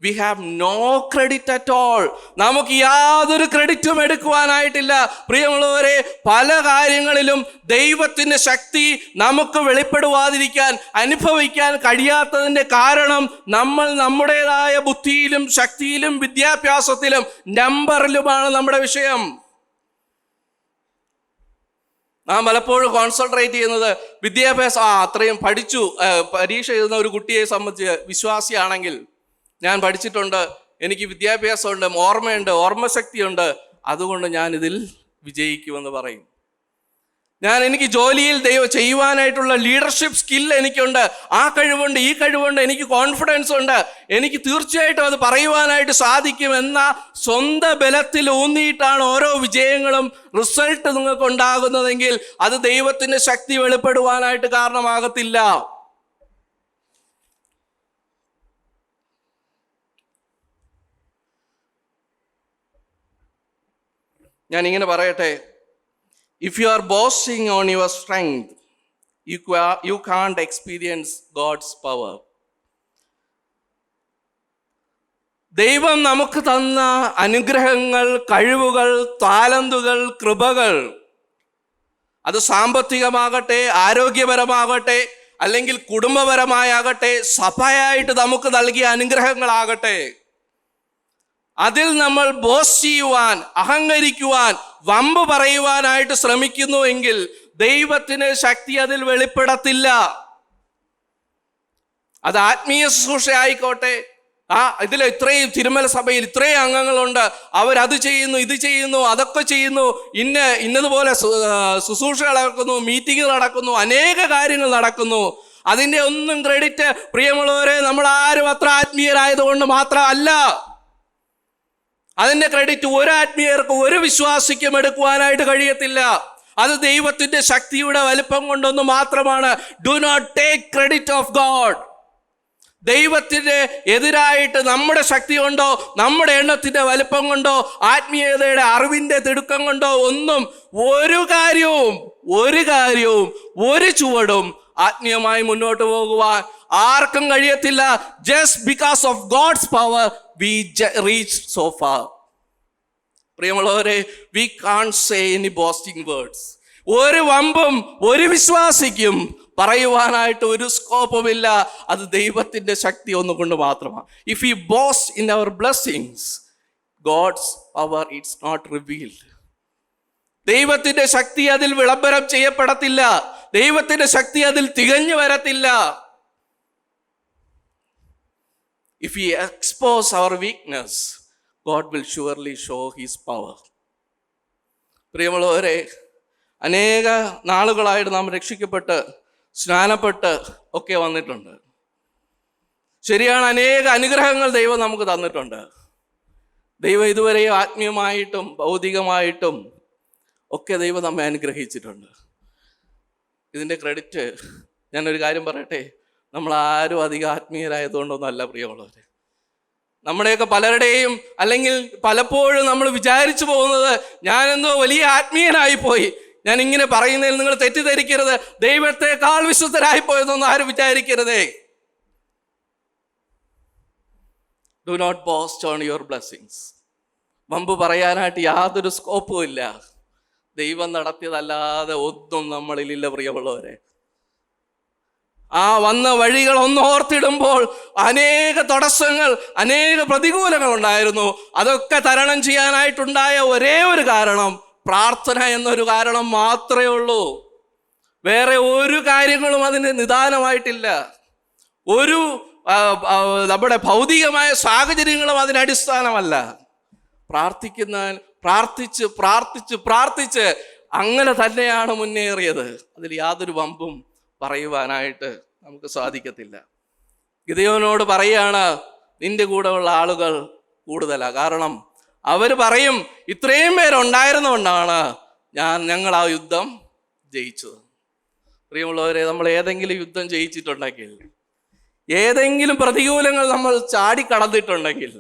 we have no credit at all. നമുക്ക് യാതൊരു ക്രെഡിറ്റും എടുക്കുവാനായിട്ടില്ല. പ്രിയമുള്ളവരെ, പല കാര്യങ്ങളിലും ദൈവത്തിൻ്റെ ശക്തി നമുക്ക് വെളിപ്പെടുവാതിരിക്കാൻ, അനുഭവിക്കാൻ കഴിയാത്തതിൻ്റെ കാരണം നമ്മൾ നമ്മുടേതായ ബുദ്ധിയിലും ശക്തിയിലും വിദ്യാഭ്യാസത്തിലും നമ്പറിലുമാണ് നമ്മുടെ വിഷയം. നാം പലപ്പോഴും കോൺസെൻട്രേറ്റ് ചെയ്യുന്നത് വിദ്യാഭ്യാസം, അത്രയും പഠിച്ചു, പരീക്ഷ എഴുതുന്ന ഒരു കുട്ടിയെ സംബന്ധിച്ച് വിശ്വാസിയാണെങ്കിൽ, ഞാൻ പഠിച്ചിട്ടുണ്ട്, എനിക്ക് വിദ്യാഭ്യാസമുണ്ട്, ഓർമ്മയുണ്ട്, ഓർമ്മശക്തിയുണ്ട്, അതുകൊണ്ട് ഞാൻ ഇതിൽ വിജയിക്കുമെന്ന് പറയും. എനിക്ക് ജോലിയിൽ ചെയ്യുവാനായിട്ടുള്ള ലീഡർഷിപ്പ് സ്കിൽ എനിക്കുണ്ട്, ആ കഴിവുണ്ട്, ഈ കഴിവുണ്ട്, എനിക്ക് കോൺഫിഡൻസ് ഉണ്ട്, എനിക്ക് തീർച്ചയായിട്ടും അത് പറയുവാനായിട്ട് സാധിക്കുമെന്ന സ്വന്തം ബലത്തിൽ ഊന്നിയിട്ടാണ് ഓരോ വിജയങ്ങളും റിസൾട്ട് നിങ്ങൾക്ക് ഉണ്ടാകുന്നതെങ്കിൽ അത് ദൈവത്തിൻ്റെ ശക്തി വെളിപ്പെടുവാനായിട്ട് കാരണമാകത്തില്ല. ഞാനിങ്ങനെ പറയട്ടെ, if you are boasting on your strength, you can't experience God's power. ദൈവം നമുക്ക് തന്ന അനുഗ്രഹങ്ങൾ, കഴിവുകൾ, താലന്തുകൾ, കൃപകൾ, അത് സാമ്പത്തികമാകട്ടെ, ആരോഗ്യപരമാകട്ടെ, അല്ലെങ്കിൽ കുടുംബപരമായാകട്ടെ, സഭയായിട്ട് നമുക്ക് നൽകിയ അനുഗ്രഹങ്ങളാകട്ടെ, അതിൽ നമ്മൾ ബോസ്റ്റ് ചെയ്യുവാൻ, അഹങ്കരിക്കുവാൻ, വമ്പ് പറയുവാനായിട്ട് ശ്രമിക്കുന്നു എങ്കിൽ ദൈവത്തിന് ശക്തി അതിൽ വെളിപ്പെടത്തില്ല. അത് ആത്മീയ ശുശ്രൂഷ ആയിക്കോട്ടെ, ഇതിൽ ഇത്രയും തിരുമല സഭയിൽ ഇത്രയും അംഗങ്ങളുണ്ട്, അവരത് ചെയ്യുന്നു, ഇത് ചെയ്യുന്നു, അതൊക്കെ ചെയ്യുന്നു, ഇന്നതുപോലെ ശുശ്രൂഷകൾ നടക്കുന്നു, മീറ്റിംഗ് നടക്കുന്നു, അനേക കാര്യങ്ങൾ നടക്കുന്നു. അതിൻ്റെ ഒന്നും ക്രെഡിറ്റ്, പ്രിയമുള്ളവരെ, നമ്മൾ ആരും അത്ര ആത്മീയരായതുകൊണ്ട് മാത്രമല്ല. അതിൻ്റെ ക്രെഡിറ്റ് ഒരു ആത്മീയർക്കും ഒരു വിശ്വാസിക്കും എടുക്കുവാനായിട്ട് കഴിയത്തില്ല. അത് ദൈവത്തിൻ്റെ ശക്തിയുടെ വലിപ്പം കൊണ്ടൊന്ന് മാത്രമാണ്. Do not take credit of God. ദൈവത്തിന് എതിരായിട്ട് നമ്മുടെ ശക്തി കൊണ്ടോ, നമ്മുടെ എണ്ണത്തിൻ്റെ വലിപ്പം കൊണ്ടോ, ആത്മീയതയുടെ അറിവിൻ്റെ തിടുക്കം കൊണ്ടോ ഒന്നും ഒരു കാര്യവും ഒരു ചുവടും ആത്മീയമായി മുന്നോട്ട് പോകുവാൻ ആർക്കും കഴിയത്തില്ല. Just because of God's power we reach so far. പ്രിയമുള്ളവരെ, we can't say any boasting words. ഒരു വമ്പും ഒരു വിശ്വാസിക്കും പറയുവാനായിട്ട് ഒരു സ്കോപ്പുമില്ല. അത് ദൈവത്തിൻ്റെ ശക്തി ഒന്നുകൊണ്ട് മാത്രമാണ്. If you boast in our blessings, God's power it's not revealed. ദൈവത്തിൻ്റെ ശക്തി അതിൽ വിളംബരം ചെയ്യപ്പെടത്തില്ല. ദൈവത്തിൻ്റെ ശക്തി അതിൽ തികഞ്ഞു വരത്തില്ല. If we expose our weakness, God will surely show His power. പ്രിയമുള്ളവരെ, അനേക നാളുകളായിട്ട് നാം രക്ഷിക്കപ്പെട്ട് സ്നാനപ്പെട്ട് ഒക്കെ വന്നിട്ടുണ്ട്. ശരിയാണ്, അനേക അനുഗ്രഹങ്ങൾ ദൈവം നമുക്ക് തന്നിട്ടുണ്ട്. ദൈവം ഇതുവരെ ആത്മീയമായിട്ടും ഭൗതികമായിട്ടും ഒക്കെ ദൈവം നമ്മെ അനുഗ്രഹിച്ചിട്ടുണ്ട്. ഇതിൻ്റെ ക്രെഡിറ്റ് ഞാനൊരു കാര്യം പറയട്ടെ, നമ്മളാരും അധികം ആത്മീയരായതുകൊണ്ടൊന്നും അല്ല പ്രിയമുള്ളവർ. നമ്മുടെയൊക്കെ പലരുടെയും, അല്ലെങ്കിൽ പലപ്പോഴും നമ്മൾ വിചാരിച്ചു പോകുന്നത്, ഞാനെന്തോ വലിയ ആത്മീയനായി പോയി. ഞാൻ ഇങ്ങനെ പറയുന്നതിൽ നിങ്ങൾ തെറ്റിദ്ധരിക്കരുത്. ദൈവത്തെക്കാൾ വിശുദ്ധരായി പോയതൊന്നും ആരും വിചാരിക്കരുതേ. Do not boast on your blessings. വമ്പ് പറയാനായിട്ട് യാതൊരു സ്കോപ്പും ഇല്ല. ദൈവം നടത്തിയതല്ലാതെ ഒന്നും നമ്മളിലില്ല പ്രിയമുള്ളവരെ. ആ വന്ന വഴികൾ ഒന്ന് ഓർത്തിടുമ്പോൾ അനേക തടസ്സങ്ങൾ, അനേക പ്രതികൂലങ്ങൾ ഉണ്ടായിരുന്നു. അതൊക്കെ തരണം ചെയ്യാനായിട്ടുണ്ടായ ഒരേ ഒരു കാരണം പ്രാർത്ഥന എന്നൊരു കാരണം മാത്രമേ ഉള്ളൂ. വേറെ ഒരു കാര്യങ്ങളും അതിന് നിദാനമായിട്ടില്ല. ഒരു നമ്മുടെ ഭൗതികമായ സാഹചര്യങ്ങളും അതിന് അടിസ്ഥാനമല്ല. പ്രാർത്ഥിച്ച് പ്രാർത്ഥിച്ച് പ്രാർത്ഥിച്ച് അങ്ങനെ തന്നെയാണ് മുന്നേറിയത്. അതിൽ യാതൊരു വമ്പും പറയുവാനായിട്ട് നമുക്ക് സാധിക്കത്തില്ല. ഗിദെയോനോട് പറയാണ്, നിന്റെ കൂടെ ഉള്ള ആളുകൾ കൂടുതലാണ്. കാരണം അവർ പറയും, ഇത്രയും പേരുണ്ടായിരുന്നുകൊണ്ടാണ് ഞങ്ങൾ ആ യുദ്ധം ജയിച്ചത്. പ്രിയമുള്ളവരെ, നമ്മൾ ഏതെങ്കിലും യുദ്ധം ജയിച്ചിട്ടുണ്ടെങ്കിൽ, ഏതെങ്കിലും പ്രതികൂലങ്ങൾ നമ്മൾ ചാടിക്കടന്നിട്ടുണ്ടെങ്കിൽ,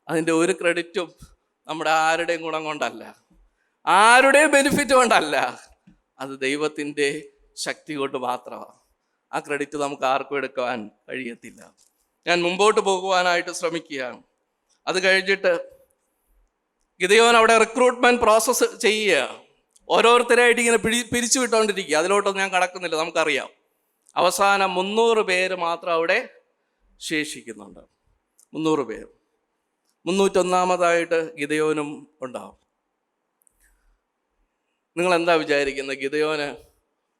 അതിൻ്റെ ഒരു ക്രെഡിറ്റും നമ്മുടെ ആരുടെയും ഗുണം കൊണ്ടല്ല, ആരുടെയും ബെനിഫിറ്റ് കൊണ്ടല്ല. അത് ദൈവത്തിൻ്റെ ശക്തി കൊണ്ട് മാത്രമാണ്. ആ ക്രെഡിറ്റ് നമുക്ക് ആർക്കും എടുക്കാൻ കഴിയത്തില്ല. ഞാൻ മുമ്പോട്ട് പോകുവാനായിട്ട് ശ്രമിക്കുകയാണ്. അത് കഴിഞ്ഞിട്ട് ഗിദെയോൻ അവിടെ റിക്രൂട്ട്മെന്റ് പ്രോസസ്സ് ചെയ്യുക. ഓരോരുത്തരായിട്ട് ഇങ്ങനെ പിരിച്ചു വിട്ടുകൊണ്ടിരിക്കുക. അതിലോട്ടൊന്നും ഞാൻ കടക്കുന്നില്ല, നമുക്കറിയാം. അവസാനം 300 പേര് മാത്രം അവിടെ ശേഷിക്കുന്നുണ്ട്. 300 പേര്. 301-ാമതായിട്ട് ഗിദെയോനും ഉണ്ടാവും. നിങ്ങൾ എന്താ വിചാരിക്കുന്നത്? ഗിദെയോന്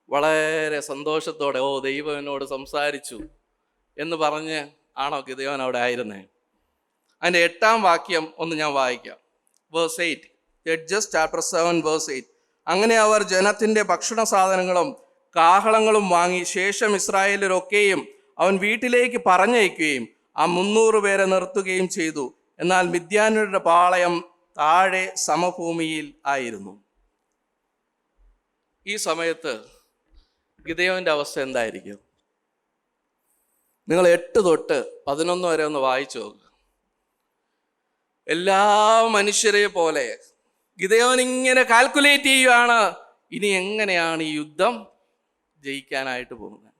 വളരെ സന്തോഷത്തോടെ ദൈവം എന്നോട് സംസാരിച്ചു എന്ന് പറഞ്ഞ് ആണോ ഗിദെയോൻ അവിടെ ആയിരുന്നേ? അതിൻ്റെ 8-ാം വാക്യം ഒന്ന് ഞാൻ വായിക്കാം. Verse 8, Judges chapter 7 verse 8. അങ്ങനെ അവർ ജനത്തിൻ്റെ ഭക്ഷണ സാധനങ്ങളും കാഹളങ്ങളും വാങ്ങി ശേഷം ഇസ്രായേലരൊക്കെയും അവൻ വീട്ടിലേക്ക് പറഞ്ഞയക്കുകയും ആ 300 പേരെ നിർത്തുകയും ചെയ്തു. എന്നാൽ മിദ്യാന്യരുടെ പാളയം താഴെ സമഭൂമിയിൽ ആയിരുന്നു. ഈ സമയത്ത് ഗിദെയോന്റെ അവസ്ഥ എന്തായിരിക്കും? നിങ്ങൾ 8 തൊട്ട് 11 വരെ ഒന്ന് വായിച്ചു നോക്കുക. എല്ലാ മനുഷ്യരെ പോലെ ഗിദെയോൻ ഇങ്ങനെ കാൽക്കുലേറ്റ് ചെയ്യുകയാണ്, ഇനി എങ്ങനെയാണ് ഈ യുദ്ധം ജയിക്കാനായിട്ട് പോകുന്നത്.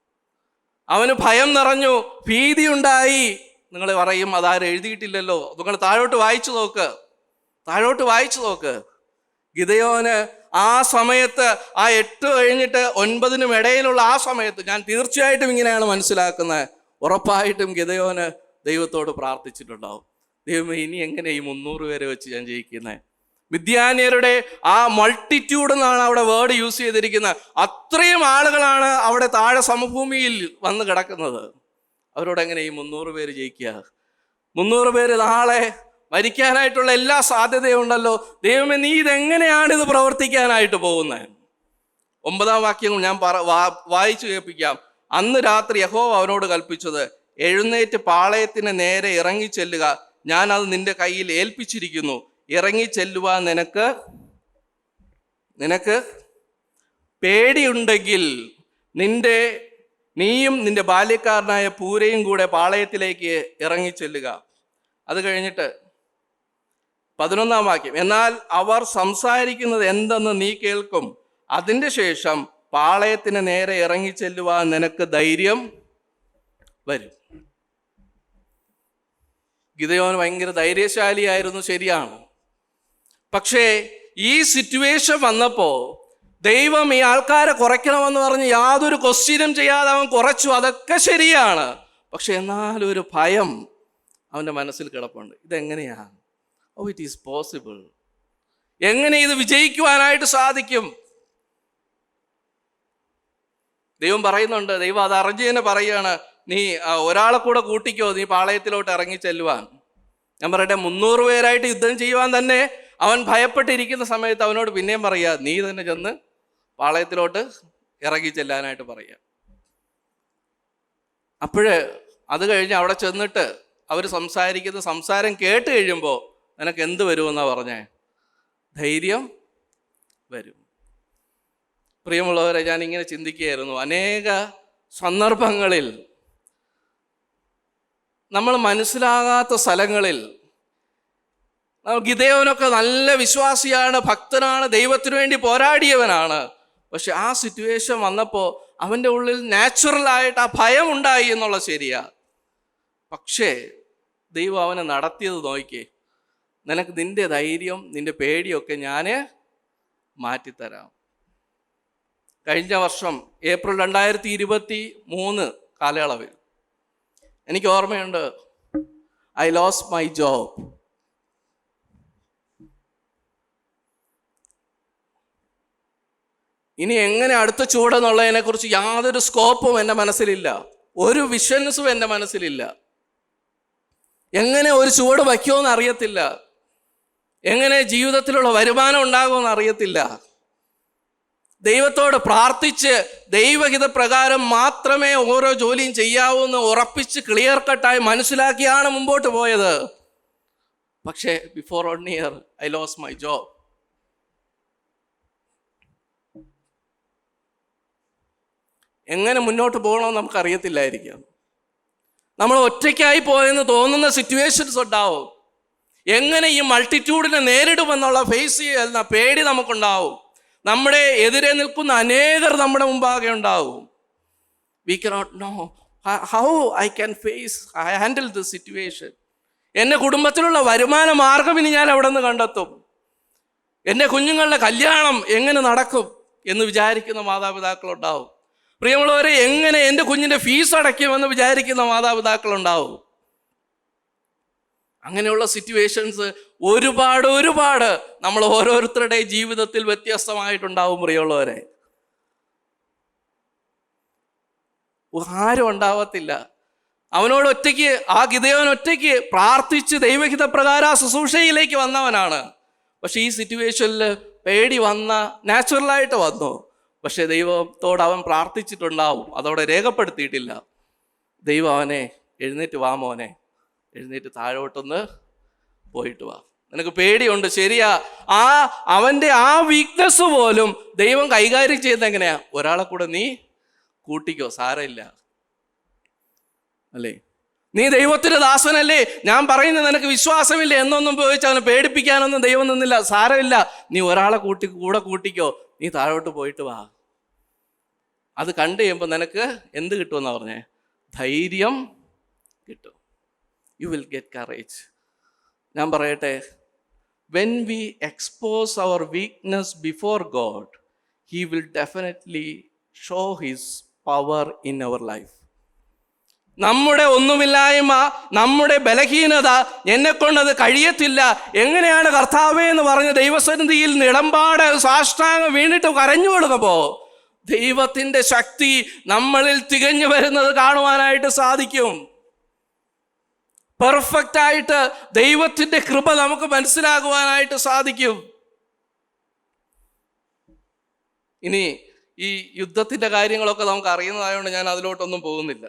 അവന് ഭയം നിറഞ്ഞു, ഭീതി ഉണ്ടായി. നിങ്ങൾ പറയും, അതാരും എഴുതിയിട്ടില്ലല്ലോ. നിങ്ങൾ താഴോട്ട് വായിച്ചു നോക്ക്. ഗിദെയോന് ആ സമയത്ത്, ആ 8 കഴിഞ്ഞിട്ട് 9 ഇടയിലുള്ള ആ സമയത്ത്, ഞാൻ തീർച്ചയായിട്ടും ഇങ്ങനെയാണ് മനസ്സിലാക്കുന്നത്, ഉറപ്പായിട്ടും ഗിദെയോന് ദൈവത്തോട് പ്രാർത്ഥിച്ചിട്ടുണ്ടാവും. ദൈവമേ, ഇനി എങ്ങനെ ഈ 300 പേരെ വെച്ച് ഞാൻ ജയിക്കുന്നത്? മിദ്യാന്യരുടെ ആ മൾട്ടിറ്റ്യൂഡ് എന്നാണ് അവിടെ വേർഡ് യൂസ് ചെയ്തിരിക്കുന്നത്. അത്രയും ആളുകളാണ് അവിടെ താഴെ സമഭൂമിയിൽ വന്ന് കിടക്കുന്നത്. അവരോട് എങ്ങനെ ഈ 300 പേര് ജയിക്കുക? 300 പേര് നാളെ മരിക്കാനായിട്ടുള്ള എല്ലാ സാധ്യതയുണ്ടല്ലോ. ദൈവമേ, നീ ഇതെങ്ങനെയാണ് ഇത് പ്രവർത്തിക്കാനായിട്ട് പോകുന്നത്? 9-ാം വാക്യം ഞാൻ വായിച്ചു കേൾപ്പിക്കാം. അന്ന് രാത്രി യഹോവ അവനോട് കൽപ്പിച്ചത്, എഴുന്നേറ്റ് പാളയത്തിന് നേരെ ഇറങ്ങി ചെല്ലുക. ഞാൻ അത് നിന്റെ കയ്യിൽ ഏൽപ്പിച്ചിരിക്കുന്നു. ഇറങ്ങി ചെല്ലുവാൻ നിനക്ക് പേടിയുണ്ടെങ്കിൽ നീയും നിന്റെ ബാല്യക്കാരനായ പൂരയും കൂടെ പാളയത്തിലേക്ക് ഇറങ്ങി ചെല്ലുക. അത് കഴിഞ്ഞിട്ട് 11-ാം വാക്യം, എന്നാൽ അവർ സംസാരിക്കുന്നത് എന്തെന്ന് നീ കേൾക്കും. അതിൻ്റെ ശേഷം പാളയത്തിന് നേരെ ഇറങ്ങി ചെല്ലുവാൻ നിനക്ക് ധൈര്യം വരും. ഗിദെയോൻ ഭയങ്കര ധൈര്യശാലിയായിരുന്നു, ശരിയാണ്. പക്ഷേ ഈ സിറ്റുവേഷൻ വന്നപ്പോൾ ദൈവം ഈ ആൾക്കാരെ കുറയ്ക്കണമെന്ന് പറഞ്ഞ് യാതൊരു ക്വസ്റ്റ്യനും ചെയ്യാതെ അവൻ കുറച്ചു. അതൊക്കെ ശരിയാണ്. പക്ഷെ എന്നാലും ഒരു ഭയം അവൻ്റെ മനസ്സിൽ കിടപ്പുണ്ട്. ഇതെങ്ങനെയാണ്? ഓ, ഇറ്റ് ഈസ് പോസിബിൾ. എങ്ങനെ ഇത് വിജയിക്കുവാനായിട്ട് സാധിക്കും? ദൈവം പറയുന്നുണ്ട്, ദൈവം അത് അറിഞ്ഞ് തന്നെ പറയുകയാണ്, നീ ഒരാളെ കൂടെ കൂട്ടിക്കോ, നീ പാളയത്തിലോട്ട് ഇറങ്ങി ചെല്ലുവാൻ. ഞാൻ പറയട്ടെ, 300 പേരായിട്ട് യുദ്ധം ചെയ്യുവാൻ തന്നെ അവൻ ഭയപ്പെട്ടിരിക്കുന്ന സമയത്ത് അവനോട് പിന്നെയും പറയുക, നീ തന്നെ ചെന്ന് പാളയത്തിലോട്ട് ഇറങ്ങി ചെല്ലാനായിട്ട് പറയുക. അപ്പോഴ് അത് കഴിഞ്ഞ് അവിടെ ചെന്നിട്ട് അവർ സംസാരിക്കുന്ന സംസാരം കേട്ട് കഴിയുമ്പോൾ നിനക്ക് എന്ത് വരുമെന്നാണ് പറഞ്ഞേ? ധൈര്യം വരും. പ്രിയമുള്ളവരെ, ഞാൻ ഇങ്ങനെ ചിന്തിക്കുകയായിരുന്നു, അനേക സന്ദർഭങ്ങളിൽ നമ്മൾ മനസ്സിലാകാത്ത സ്ഥലങ്ങളിൽ ഗിദെയോനൊക്കെ നല്ല വിശ്വാസിയാണ്, ഭക്തനാണ്, ദൈവത്തിനു വേണ്ടി പോരാടിയവനാണ്. പക്ഷെ ആ സിറ്റുവേഷൻ വന്നപ്പോൾ അവൻ്റെ ഉള്ളിൽ നാച്ചുറലായിട്ട് ആ ഭയം ഉണ്ടായി എന്നുള്ള ശരിയാ. പക്ഷേ ദൈവം അവനെ നടത്തിയത് നോക്കിയേ, നിനക്ക് നിന്റെ ധൈര്യം നിന്റെ പേടിയൊക്കെ ഞാൻ മാറ്റിത്തരാം. കഴിഞ്ഞ വർഷം ഏപ്രിൽ 2023 കാലയളവിൽ എനിക്ക് ഓർമ്മയുണ്ട്, ഐ ലോസ്റ്റ് മൈ ജോബ്. ഇനി എങ്ങനെ അടുത്ത ചൂടെന്നുള്ളതിനെ കുറിച്ച് യാതൊരു സ്കോപ്പും എൻ്റെ മനസ്സിലില്ല, ഒരു വിഷൻസും എൻ്റെ മനസ്സിലില്ല. എങ്ങനെ ഒരു ചുവട് വയ്ക്കുമെന്ന് അറിയത്തില്ല, എങ്ങനെ ജീവിതത്തിലുള്ള വരുമാനം ഉണ്ടാകുമെന്ന് അറിയത്തില്ല. ദൈവത്തോട് പ്രാർത്ഥിച്ച് ദൈവഹിത പ്രകാരം മാത്രമേ ഓരോ ജോലിയും ചെയ്യാവൂ എന്ന് ഉറപ്പിച്ച് ക്ലിയർ കട്ടായി മനസ്സിലാക്കിയാണ് മുമ്പോട്ട് പോയത്. പക്ഷേ before 1 year I lost my job. എങ്ങനെ മുന്നോട്ട് പോകണമെന്ന് നമുക്കറിയത്തില്ലായിരിക്കാം. നമ്മൾ ഒറ്റയ്ക്കായി പോയെന്ന് തോന്നുന്ന സിറ്റുവേഷൻസ് ഉണ്ടാവും. എങ്ങനെ ഈ മൾട്ടിറ്റ്യൂഡിനെ നേരിടുമെന്നുള്ള ഫേസ് ചെയ്യുന്ന പേടി നമുക്കുണ്ടാവും. നമ്മുടെ എതിരെ നിൽക്കുന്ന അനേകർ നമ്മുടെ മുമ്പാകെ ഉണ്ടാവും. We cannot know how I can handle this situation. എൻ്റെ കുടുംബത്തിലുള്ള വരുമാന മാർഗം ഇനി ഞാൻ എവിടെ നിന്ന് കണ്ടെത്തും? എൻ്റെ കുഞ്ഞുങ്ങളുടെ കല്യാണം എങ്ങനെ നടക്കും എന്ന് വിചാരിക്കുന്ന മാതാപിതാക്കളുണ്ടാവും. പ്രിയമുള്ളവരെ, എങ്ങനെ എൻ്റെ കുഞ്ഞിൻ്റെ ഫീസ് അടയ്ക്കുമെന്ന് വിചാരിക്കുന്ന മാതാപിതാക്കളുണ്ടാവും. അങ്ങനെയുള്ള സിറ്റുവേഷൻസ് ഒരുപാട് നമ്മൾ ഓരോരുത്തരുടെ ജീവിതത്തിൽ വ്യത്യസ്തമായിട്ടുണ്ടാവും. പ്രിയമുള്ളവരെ, ആരും ഉണ്ടാവത്തില്ല. അവനോട് ഒറ്റയ്ക്ക്, ആ ഗിദെയോൻ ഒറ്റയ്ക്ക് പ്രാർത്ഥിച്ച് ദൈവഹിത പ്രകാരം ആ ശുശ്രൂഷയിലേക്ക് വന്നവനാണ്. പക്ഷെ ഈ സിറ്റുവേഷനിൽ പേടി നാച്ചുറലായിട്ട് വന്നു. പക്ഷെ ദൈവത്തോട് അവൻ പ്രാർത്ഥിച്ചിട്ടുണ്ടാവും, അതവിടെ രേഖപ്പെടുത്തിയിട്ടില്ല. ദൈവം അവനെ, എഴുന്നേറ്റ് വാ മോനെ, എഴുന്നേറ്റ് താഴോട്ടൊന്ന് പോയിട്ട് വാ, നിനക്ക് പേടിയുണ്ട്, ശരിയാ. അവൻ്റെ ആ വീക്ക്നെസ് പോലും ദൈവം കൈകാര്യം ചെയ്യുന്നത് എങ്ങനെയാ? ഒരാളെ കൂടെ നീ കൂട്ടിക്കോ, സാരമില്ല അല്ലേ, നീ ദൈവത്തിന്റെ ദാസനല്ലേ, ഞാൻ പറയുന്നത് നിനക്ക് വിശ്വാസമില്ല എന്നൊന്നും ചോദിച്ചാൽ അവനെ പേടിപ്പിക്കാനൊന്നും ദൈവം നിന്നില്ല. സാരമില്ല, നീ ഒരാളെ കൂടെ കൂട്ടിക്കോ, നീ താഴോട്ട് പോയിട്ട് വാ. അത് കണ്ടു കഴിയുമ്പോൾ നിനക്ക് എന്ത് കിട്ടുമെന്നാ പറഞ്ഞേ? ധൈര്യം കിട്ടും. You will get courage. ഞാൻ പറയട്ടെ, when we expose our weakness before God, he will definitely show his power in our life. നമ്മുടെ ഒന്നുമില്ലായ്മ, നമ്മുടെ ബലഹീനത, എന്നെക്കൊണ്ടത് കഴിയത്തില്ല, എങ്ങനെയാണ് കർത്താവേ എന്ന് പറഞ്ഞ് ദൈവസന്നിധിയിൽ നിടമ്പാട് സാഷ്ടാംഗം വീണിട്ട് കരഞ്ഞു കൊടുക്കുമ്പോൾ ദൈവത്തിൻ്റെ ശക്തി നമ്മളിൽ തികഞ്ഞു വരുന്നത് കാണുവാനായിട്ട് സാധിക്കും. പെർഫെക്റ്റ് ആയിട്ട് ദൈവത്തിൻ്റെ കൃപ നമുക്ക് മനസ്സിലാകുവാനായിട്ട് സാധിക്കും. ഇനി ഈ യുദ്ധത്തിൻ്റെ കാര്യങ്ങളൊക്കെ നമുക്ക് അറിയുന്നതായതുകൊണ്ട് ഞാൻ അതിലോട്ടൊന്നും പോകുന്നില്ല.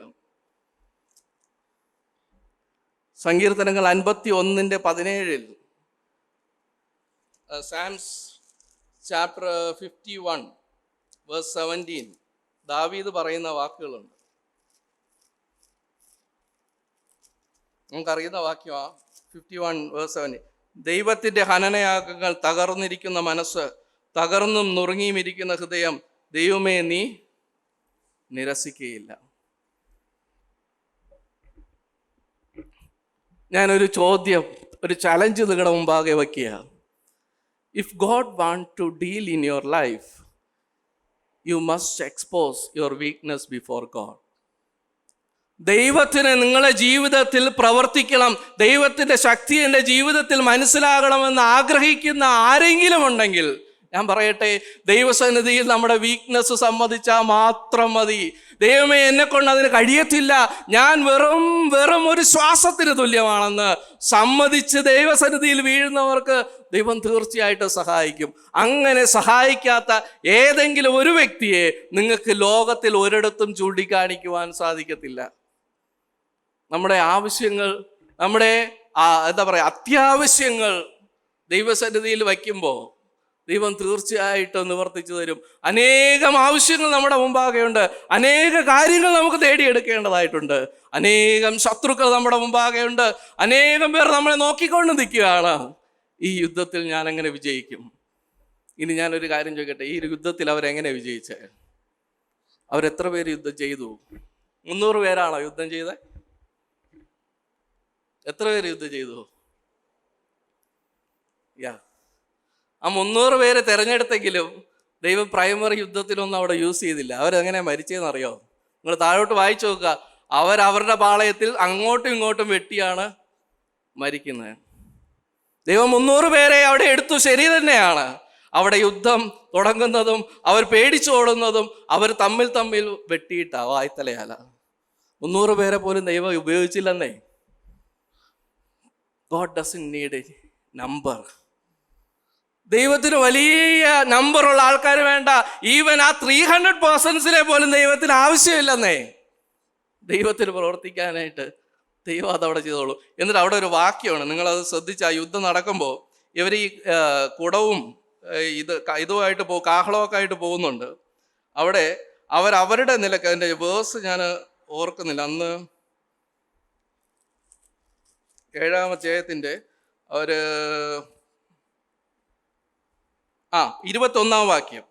സങ്കീർത്തനങ്ങൾ 51:17, സാംസ് ചാപ്റ്റർ 51:17 ദാവീദ് പറയുന്ന വാക്കുകളുണ്ട്. നമുക്കറിയുന്ന വാക്യമാണ് 51:7. ദൈവത്തിൻ്റെ ഹനനയാഗങ്ങൾ തകർന്നിരിക്കുന്ന മനസ്സ്, തകർന്നും നുറുങ്ങിയും ഇരിക്കുന്ന ഹൃദയം, ദൈവമേ നീ നിരസിക്കുകയില്ല. ഞാനൊരു ചോദ്യം, ഒരു ചലഞ്ച് നിങ്ങളുടെ മുമ്പാകെ വയ്ക്കുക. If God wants to deal in your life, you must expose your weakness before God. ദൈവത്തിന് നിങ്ങളുടെ ജീവിതത്തിൽ പ്രവർത്തിക്കണം, ദൈവത്തിൻ്റെ ശക്തി എൻ്റെ ജീവിതത്തിൽ മനസ്സിലാകണമെന്ന് ആഗ്രഹിക്കുന്ന ആരെങ്കിലും ഉണ്ടെങ്കിൽ ഞാൻ പറയട്ടെ, ദൈവസന്നിധിയിൽ നമ്മുടെ വീക്ക്നെസ് സമ്മതിച്ചാൽ മാത്രം മതി. ദൈവമേ, എന്നെ കൊണ്ട് അതിന് കഴിയത്തില്ല, ഞാൻ വെറും ഒരു ശ്വാസത്തിന് തുല്യമാണെന്ന് സമ്മതിച്ച് ദൈവസന്നിധിയിൽ വീഴുന്നവർക്ക് ദൈവം തീർച്ചയായിട്ടും സഹായിക്കും. അങ്ങനെ സഹായിക്കാത്ത ഏതെങ്കിലും ഒരു വ്യക്തിയെ നിങ്ങൾക്ക് ലോകത്തിൽ ഒരിടത്തും ചൂണ്ടിക്കാണിക്കുവാൻ സാധിക്കത്തില്ല. നമ്മുടെ ആവശ്യങ്ങൾ, നമ്മുടെ അത്യാവശ്യങ്ങൾ ദൈവസന്നിധിയിൽ വയ്ക്കുമ്പോൾ ദൈവം തീർച്ചയായിട്ടും നിവർത്തിച്ചു തരും. അനേകം ആവശ്യങ്ങൾ നമ്മുടെ മുമ്പാകെയുണ്ട്, അനേക കാര്യങ്ങൾ നമുക്ക് നേടിയെടുക്കേണ്ടതായിട്ടുണ്ട്, അനേകം ശത്രുക്കൾ നമ്മുടെ മുമ്പാകെയുണ്ട്, അനേകം പേർ നമ്മളെ നോക്കിക്കൊണ്ട് നിൽക്കുകയാണ്. ഈ യുദ്ധത്തിൽ ഞാൻ എങ്ങനെ വിജയിക്കും? ഇനി ഞാനൊരു കാര്യം ചോദിക്കട്ടെ, ഈ യുദ്ധത്തിൽ അവരെങ്ങനെ വിജയിച്ചേ? അവരെത്ര പേര് യുദ്ധം ചെയ്തു? 300 പേരാണോ യുദ്ധം ചെയ്തത്? എത്ര പേര് യുദ്ധം ചെയ്തു? ആ 300 പേരെ തിരഞ്ഞെടുത്തെങ്കിലും ദൈവം പ്രൈമറി യുദ്ധത്തിലൊന്നും അവിടെ യൂസ് ചെയ്തില്ല. അവരെങ്ങനെ മരിച്ചതെന്നറിയോ? നിങ്ങൾ താഴോട്ട് വായിച്ചു നോക്കുക. അവരവരുടെ പാളയത്തിൽ അങ്ങോട്ടും ഇങ്ങോട്ടും വെട്ടിയാണ് മരിക്കുന്നത്. ദൈവം 300 പേരെ അവിടെ എടുത്തു, ശരി തന്നെയാണ്. അവിടെ യുദ്ധം തുടങ്ങുന്നതും അവർ പേടിച്ചോടുന്നതും അവർ തമ്മിൽ വെട്ടിയിട്ടാ വായ്ത്തലയാല. 300 പേരെ പോലും ദൈവം ഉപയോഗിച്ചില്ലെന്നേ. God doesn't need a number. ദൈവത്തിന് വലിയ നമ്പറുള്ള ആൾക്കാർ വേണ്ട. ഈവൻ ആ 300 പേഴ്സൺസിനെ പോലും ദൈവത്തിന് ആവശ്യമില്ലെന്നേ. ദൈവത്തിന് പ്രവർത്തിക്കാനായിട്ട് ദൈവം അതവിടെ ചെയ്തോളൂ. എന്നിട്ട് അവിടെ ഒരു വാക്യമാണ്, നിങ്ങളത് ശ്രദ്ധിച്ച്. ആ യുദ്ധം നടക്കുമ്പോൾ ഇവർ ഈ കുടവും ഇതുമായിട്ട് കാഹളമൊക്കെ ആയിട്ട് പോകുന്നുണ്ട്. അവിടെ അവരവരുടെ നിലക്ക്, അതിൻ്റെ വേഴ്സ് ഞാൻ ഓർക്കുന്നില്ല, അന്ന് 7-ാം അധ്യായത്തിൻ്റെ 21-ാം വാക്യം,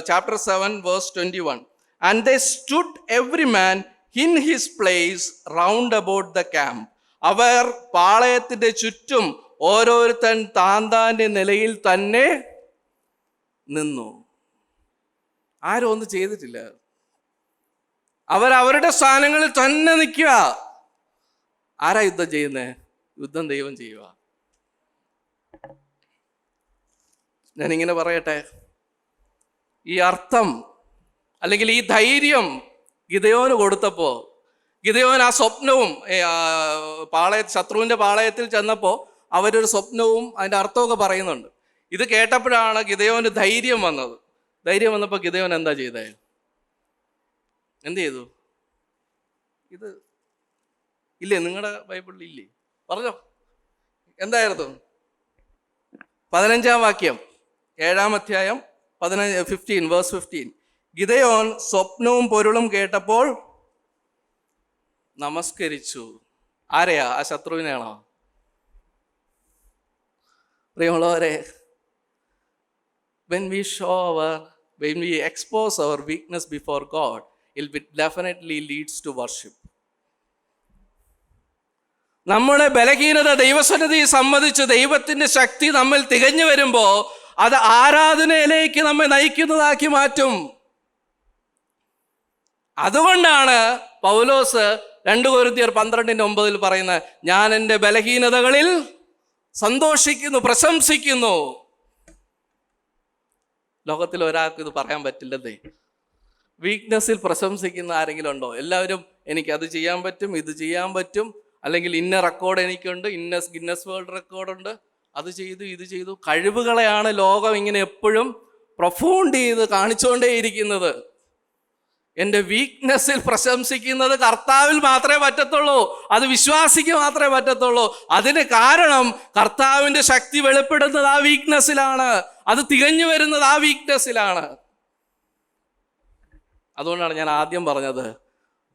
chapter 7 verse 21. And they stood every man in his place round about the camp. അവർ പാളയത്തിന്റെ ചുറ്റും ഓരോരുത്തൻ താന്താന്റെ നിലയിൽ തന്നെ നിന്നു. ആരും ഒന്നും ചെയ്തിട്ടില്ല. അവരവരുടെ സ്ഥാനങ്ങളിൽ തന്നെ നിൽക്കുക. ആരാ യുദ്ധം ചെയ്യുന്നത്? യുദ്ധം ദൈവം ചെയ്യുക. ഞാനിങ്ങനെ പറയട്ടെ, ഈ അർത്ഥം അല്ലെങ്കിൽ ഈ ധൈര്യം ഗിദെയോന് കൊടുത്തപ്പോൾ, ഗിദെയോൻ ആ സ്വപ്നവും ശത്രുവിൻ്റെ പാളയത്തിൽ ചെന്നപ്പോൾ അവരൊരു സ്വപ്നവും അതിൻ്റെ അർത്ഥമൊക്കെ പറയുന്നുണ്ട്. ഇത് കേട്ടപ്പോഴാണ് ഗിദെയോന് ധൈര്യം വന്നത്. ധൈര്യം വന്നപ്പോൾ ഗിദെയോൻ എന്താ ചെയ്തേ? എന്ത് ചെയ്തു? ഇത് ഇല്ലേ നിങ്ങളുടെ ബൈബിളിൽ ഇല്ലേ? പറഞ്ഞോ, എന്തായിരുന്നു? 15-ാം വാക്യം, 7-ാം അധ്യായം 15 verse 15. ഗിദെയോൻ സ്വപ്നവും പൊരുളും കേട്ടപ്പോൾ നമസ്കരിച്ചു. ആരെയാ? ആ ശത്രുവിനെയാണോ? പ്രിയമുള്ളവരെ, when we expose our weakness before God, it definitely leads to worship. നമ്മുടെ ബലഹീനത ദൈവസന്നിധിയെ സംബന്ധിച്ച് ദൈവത്തിൻ്റെ ശക്തി നമ്മിൽ തികഞ്ഞു വരുമ്പോൾ അത് ആരാധനയിലേക്ക് നമ്മെ നയിക്കുന്നതാക്കി മാറ്റും. അതുകൊണ്ടാണ് പൗലോസ് 2 കൊരിന്ത്യർ 12:9 പറയുന്നത്, ഞാൻ എൻ്റെ ബലഹീനതകളിൽ സന്തോഷിക്കുന്നു, പ്രശംസിക്കുന്നു. ലോകത്തിൽ ഒരാൾക്ക് ഇത് പറയാൻ പറ്റില്ലതേ. വീക്ക്നെസ്സിൽ പ്രശംസിക്കുന്ന ആരെങ്കിലും ഉണ്ടോ? എല്ലാവരും എനിക്കത് ചെയ്യാൻ പറ്റും, ഇത് ചെയ്യാൻ പറ്റും, അല്ലെങ്കിൽ ഇന്ന റെക്കോർഡ് എനിക്കുണ്ട്, ഗിന്നസ് വേൾഡ് റെക്കോർഡുണ്ട്, അത് ചെയ്തു, ഇത് ചെയ്തു. കഴിവുകളെയാണ് ലോകം ഇങ്ങനെ എപ്പോഴും പ്രൊഫൗണ്ട് ചെയ്ത് കാണിച്ചുകൊണ്ടേയിരിക്കുന്നത്. എൻ്റെ വീക്ക്നെസ്സിൽ പ്രശംസിക്കുന്നത് കർത്താവിൽ മാത്രമേ പറ്റത്തുള്ളൂ, അത് വിശ്വാസിക്ക് മാത്രമേ പറ്റത്തുള്ളൂ. അതിന് കാരണം കർത്താവിൻ്റെ ശക്തി വെളിപ്പെടുന്നത് ആ വീക്ക്നെസ്സിലാണ്, അത് തികഞ്ഞു വരുന്നത് ആ വീക്ക്നെസ്സിലാണ്. അതുകൊണ്ടാണ് ഞാൻ ആദ്യം പറഞ്ഞത്,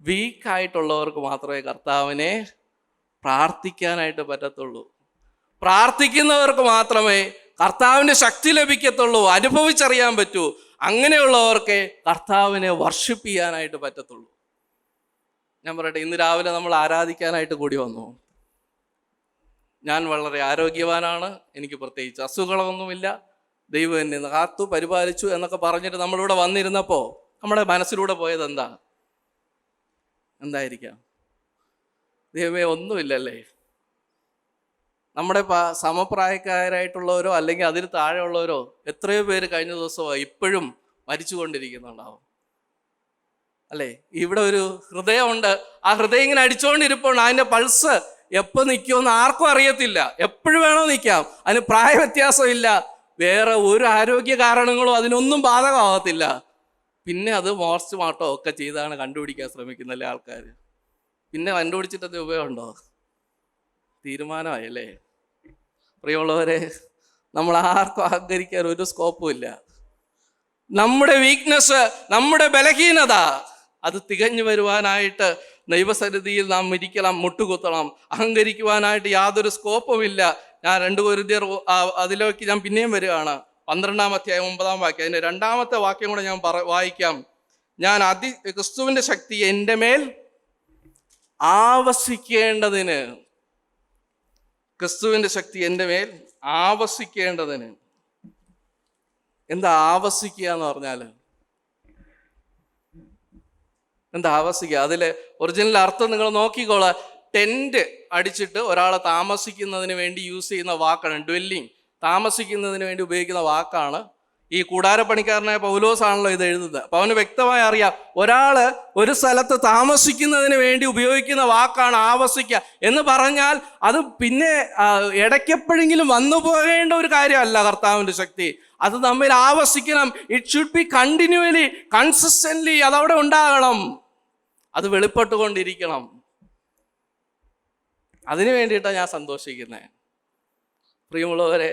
വീക്കായിട്ടുള്ളവർക്ക് മാത്രമേ കർത്താവിനെ പ്രാർത്ഥിക്കാനായിട്ട് പറ്റത്തുള്ളൂ. പ്രാർത്ഥിക്കുന്നവർക്ക് മാത്രമേ കർത്താവിൻ്റെ ശക്തി ലഭിക്കത്തുള്ളൂ, അനുഭവിച്ചറിയാൻ പറ്റൂ. അങ്ങനെയുള്ളവർക്ക് കർത്താവിനെ വർഷിപ്പ് ചെയ്യാനായിട്ട് പറ്റത്തുള്ളൂ. ഞാൻ പറയട്ടെ, ഇന്ന് രാവിലെ നമ്മൾ ആരാധിക്കാനായിട്ട് കൂടി വന്നു. ഞാൻ വളരെ ആരോഗ്യവാനാണ്, എനിക്ക് പ്രത്യേകിച്ച് അസുഖങ്ങളൊന്നുമില്ല, ദൈവം എന്നെ കാത്തു പരിപാലിച്ചു എന്നൊക്കെ പറഞ്ഞിട്ട് നമ്മളിവിടെ വന്നിരുന്നപ്പോൾ നമ്മുടെ മനസ്സിലൂടെ പോയത് എന്തായിരിക്കാം? ദൈവമേ, ഒന്നുമില്ലല്ലേ? നമ്മുടെ സമപ്രായക്കാരായിട്ടുള്ളവരോ അല്ലെങ്കിൽ അതിൽ താഴെയുള്ളവരോ എത്രയോ പേര് കഴിഞ്ഞ ദിവസമോ ഇപ്പോഴും മരിച്ചു കൊണ്ടിരിക്കുന്നുണ്ടാവും അല്ലേ? ഇവിടെ ഒരു ഹൃദയമുണ്ട്, ആ ഹൃദയം ഇങ്ങനെ അടിച്ചുകൊണ്ടിരിപ്പുണ്ട്. അതിൻ്റെ പൾസ് എപ്പോൾ നിൽക്കുമെന്ന് ആർക്കും അറിയത്തില്ല. എപ്പോഴും വേണോ നിൽക്കാം, അതിന് പ്രായവ്യത്യാസമില്ല, വേറെ ഒരു ആരോഗ്യ കാരണങ്ങളോ അതിനൊന്നും ബാധകമാകത്തില്ല. പിന്നെ അത് മോർച്ച്മാട്ടോ ഒക്കെ ചെയ്താണ് കണ്ടുപിടിക്കാൻ ശ്രമിക്കുന്നല്ലേ ആൾക്കാർ. പിന്നെ കണ്ടുപിടിച്ചിട്ടത് ഉപയോഗമുണ്ടോ? തീരുമാനമായി അല്ലേ? പ്രിയമുള്ളവരെ, നമ്മൾ ആർക്കും അഹങ്കരിക്കാൻ ഒരു സ്കോപ്പും ഇല്ല. നമ്മുടെ വീക്ക്നെസ്, നമ്മുടെ ബലഹീനത, അത് തികഞ്ഞു വരുവാനായിട്ട് ദൈവസന്നിധിയിൽ നാം ഒരിക്കലും മുട്ടുകുത്തണം. അഹങ്കരിക്കുവാനായിട്ട് യാതൊരു സ്കോപ്പുമില്ല. ഞാൻ 2 കൊരിന്ത്യർ അതിലേക്ക് ഞാൻ പിന്നെയും വരികയാണ്. 12-ാം അധ്യായം 9-ാം വാക്യം, അതിൻ്റെ 2-ാമത്തെ വാക്യം കൂടെ ഞാൻ വായിക്കാം. ഞാൻ ക്രിസ്തുവിൻ്റെ ശക്തി എൻ്റെ മേൽ ആവസിക്കേണ്ടതിന്, ക്രിസ്തുവിൻ്റെ ശക്തി എൻ്റെ മേൽ ആവസിക്കേണ്ടതിന്. എന്താ ആവസിക്കുക എന്ന് പറഞ്ഞാൽ? എന്താ ആവസിക്കുക? അതിലെ ഒറിജിനൽ അർത്ഥം നിങ്ങൾ നോക്കിക്കോളാം. ടെന്റ് അടിച്ചിട്ട് ഒരാൾ താമസിക്കുന്നതിന് വേണ്ടി യൂസ് ചെയ്യുന്ന വാക്കാണ് ഡ്വെല്ലിങ്. താമസിക്കുന്നതിന് വേണ്ടി ഉപയോഗിക്കുന്ന വാക്കാണ്. ഈ കൂടാരപ്പണിക്കാരനായ പൗലോസാണല്ലോ ഇത് എഴുതുന്നത്. അപ്പോൾ അവന് വ്യക്തമായി അറിയാം, ഒരാൾ ഒരു സ്ഥലത്ത് താമസിക്കുന്നതിന് വേണ്ടി ഉപയോഗിക്കുന്ന വാക്കാണ് ആവസിക്കുക എന്ന് പറഞ്ഞാൽ അത് പിന്നെ ഇടയ്ക്കെപ്പോഴെങ്കിലും വന്നു പോകേണ്ട ഒരു കാര്യമല്ല. കർത്താവിൻ്റെ ശക്തി അത് നമ്മിൽ ആവസിക്കണം. It should be continually, consistently അതവിടെ ഉണ്ടാകണം, അത് വെളിപ്പെട്ടുകൊണ്ടിരിക്കണം. അതിനു വേണ്ടിയിട്ടാണ് ഞാൻ സന്തോഷിക്കുന്നത്. പ്രിയമുള്ളവരെ,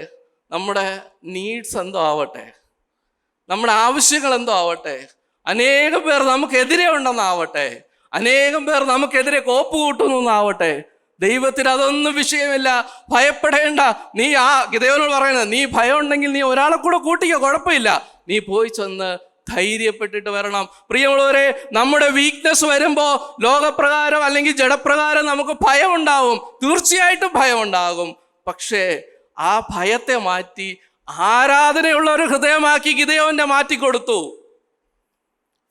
നമ്മുടെ നീഡ്സ് എന്തോ ആവട്ടെ, നമ്മുടെ ആവശ്യങ്ങൾ എന്തോ ആവട്ടെ, അനേകം പേർ നമുക്കെതിരെ ഉണ്ടെന്നാവട്ടെ, അനേകം പേർ നമുക്കെതിരെ കോപ്പ് കൂട്ടുന്നാവട്ടെ, ദൈവത്തിന് അതൊന്നും വിഷയമില്ല. ഭയപ്പെടേണ്ട. നീ ഗിദെയോനോട് പറയുന്നത്, നീ ഭയം ഉണ്ടെങ്കിൽ നീ ഒരാളെ കൂടെ കൂട്ടിക്കോ, കുഴപ്പമില്ല, നീ പോയി ചെന്ന് ധൈര്യപ്പെട്ടിട്ട് വരണം. പ്രിയമുള്ളവരെ, നമ്മുടെ വീക്ക്നെസ് വരുമ്പോൾ ലോകപ്രകാരം അല്ലെങ്കിൽ ജഡപ്രകാരം നമുക്ക് ഭയം ഉണ്ടാവും, തീർച്ചയായിട്ടും ഭയം ഉണ്ടാകും. പക്ഷേ ആ ഭയത്തെ മാറ്റി ആരാധനയുള്ള ഒരു ഹൃദയമാക്കി ഗിദെയോനെ മാറ്റിക്കൊടുത്തു.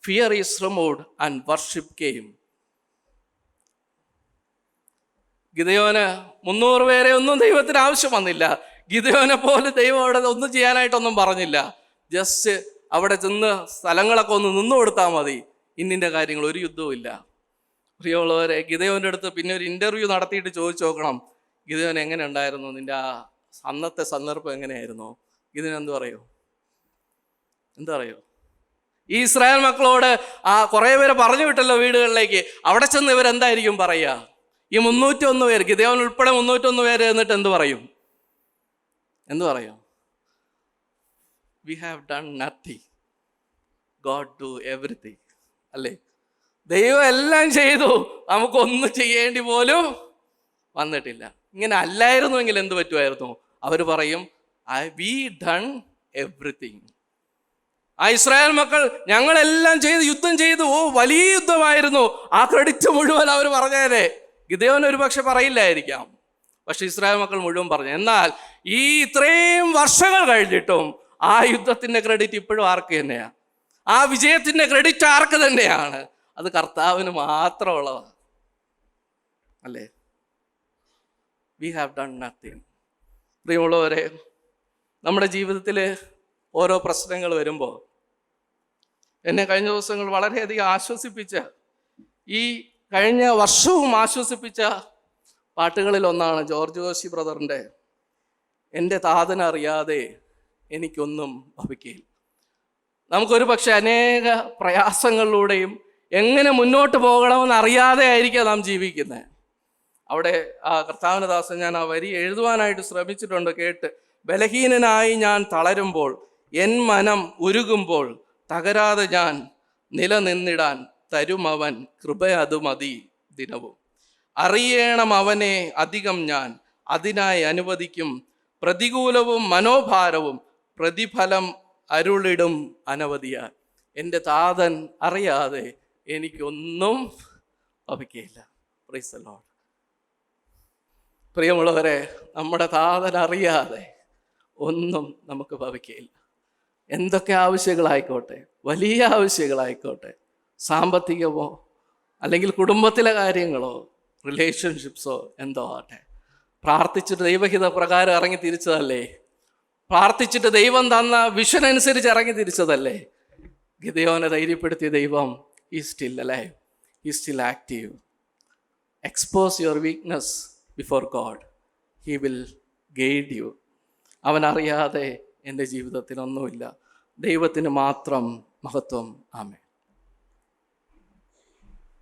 Fear is removed and worship came. ഗിദെയോന് 300 പേരെ ഒന്നും ദൈവത്തിന് ആവശ്യം വന്നില്ല. ഗിദെയോനെ പോലെ ദൈവം അവിടെ ഒന്നും ചെയ്യാനായിട്ടൊന്നും പറഞ്ഞില്ല. ജസ്റ്റ് അവിടെ ചെന്ന് സ്ഥലങ്ങളൊക്കെ ഒന്ന് നിന്നു കൊടുത്താൽ മതി. ഇന്നിൻ്റെ കാര്യങ്ങൾ ഒരു യുദ്ധവും ഇല്ല. പ്രിയമുള്ളവരെ, ഗിദെയോൻ്റെ അടുത്ത് പിന്നെ ഒരു ഇൻ്റർവ്യൂ നടത്തിയിട്ട് ചോദിച്ചു നോക്കണം, ഗിദെയോൻ എങ്ങനെ ഉണ്ടായിരുന്നു, നിൻ്റെ ആ അന്നത്തെ സന്ദർഭം എങ്ങനെയായിരുന്നു? ഗിദെയോൻ എന്തു പറയോ? ഈ ഇസ്രായേൽ മക്കളോട് കുറേ പേരെ പറഞ്ഞു വിട്ടല്ലോ വീടുകളിലേക്ക്. അവിടെ ചെന്ന് ഇവരെന്തായിരിക്കും പറയുക? ഈ 301 പേര്, ഗിദെയോൻ ഉൾപ്പെടെ 301 പേര് എന്നിട്ട് എന്തു പറയും? We have done nothing, God do everything. അല്ലേ? ദൈവം എല്ലാം ചെയ്തു, നമുക്കൊന്നും ചെയ്യേണ്ടി പോലും വന്നിട്ടില്ല. ഇങ്ങനെ അല്ലായിരുന്നുവെങ്കിൽ എന്ത് പറ്റുമായിരുന്നു? അവർ പറയും, വി ഡൺ എവറിത്തിങ്. ആ ഇസ്രായേൽ മക്കൾ ഞങ്ങളെല്ലാം ചെയ്ത് യുദ്ധം ചെയ്തു, വലിയ യുദ്ധമായിരുന്നു, ആ ക്രെഡിറ്റ് മുഴുവൻ അവർ പറഞ്ഞേരെ. ഗിദെയോൻ ഒരു പക്ഷെ പറയില്ലായിരിക്കാം, പക്ഷെ ഇസ്രായേൽ മക്കൾ മുഴുവൻ പറഞ്ഞു. എന്നാൽ ഈ ഇത്രയും വർഷങ്ങൾ കഴിഞ്ഞിട്ടും ആ യുദ്ധത്തിന്റെ ക്രെഡിറ്റ് ഇപ്പോഴും ആർക്ക് തന്നെയാണ്? ആ വിജയത്തിന്റെ ക്രെഡിറ്റ് ആർക്ക് തന്നെയാണ്? അത് കർത്താവിന് മാത്രമുള്ളതാണ്. അല്ലേ? We have done nothing. പ്രിയമുള്ളവരെ, നമ്മുടെ ജീവിതത്തിൽ ഓരോ പ്രശ്നങ്ങൾ വരുമ്പോൾ എന്നെ കഴിഞ്ഞ ദിവസങ്ങൾ വളരെയധികം ആശ്വസിപ്പിച്ച, ഈ കഴിഞ്ഞ വർഷവും ആശ്വസിപ്പിച്ച പാട്ടുകളിൽ ഒന്നാണ് ജോർജ് കോശി ബ്രദറിൻ്റെ എൻ്റെ താതനറിയാതെ എനിക്കൊന്നും ഭവിക്കില്ല. നമുക്കൊരു പക്ഷെ അനേക പ്രയാസങ്ങളിലൂടെയും എങ്ങനെ മുന്നോട്ട് പോകണമെന്ന് അറിയാതെ ആയിരിക്കാം നാം ജീവിക്കുന്നത്. അവിടെ ആ കർത്താവിൻ്റെ ദാസൻ ഞാൻ ആ വരി എഴുതുവാനായിട്ട് ശ്രമിച്ചിട്ടുണ്ട്. കേട്ട്, ബലഹീനനായി ഞാൻ തളരുമ്പോൾ, എൻ മനം ഉരുകുമ്പോൾ, തകരാതെ ഞാൻ നിലനിന്നിടാൻ തരുമവൻ കൃപ അത് മതി ദിനവും. അറിയണം അവനെ അധികം ഞാൻ, അതിനായി അനുവദിക്കും പ്രതികൂലവും മനോഭാരവും, പ്രതിഫലം അരുളിടും അനവധിയാൽ. എൻ്റെ താതൻ അറിയാതെ എനിക്കൊന്നും ഭവിക്കുകയില്ല. Praise the Lord. പ്രിയമുള്ളവരെ, നമ്മുടെ താതനറിയാതെ ഒന്നും നമുക്ക് ഭവിക്കുകയില്ല. എന്തൊക്കെ ആവശ്യങ്ങളായിക്കോട്ടെ, വലിയ ആവശ്യങ്ങളായിക്കോട്ടെ, സാമ്പത്തികമോ അല്ലെങ്കിൽ കുടുംബത്തിലെ കാര്യങ്ങളോ റിലേഷൻഷിപ്സോ എന്തോ ആട്ടെ, പ്രാർത്ഥിച്ചിട്ട് ദൈവഹിത പ്രകാരം ഇറങ്ങി തിരിച്ചതല്ലേ? പ്രാർത്ഥിച്ചിട്ട് ദൈവം തന്ന വിഷൻ അനുസരിച്ച് ഇറങ്ങി തിരിച്ചതല്ലേ? ഗിദെയോനെ ധൈര്യപ്പെടുത്തിയ ദൈവം is still alive, is still active. Expose your weakness before God, he will guide you. അവനറിയാതെ എൻ്റെ ജീവിതത്തിനൊന്നുമില്ല. ദൈവത്തിന് മാത്രം മഹത്വം. ആമേൻ.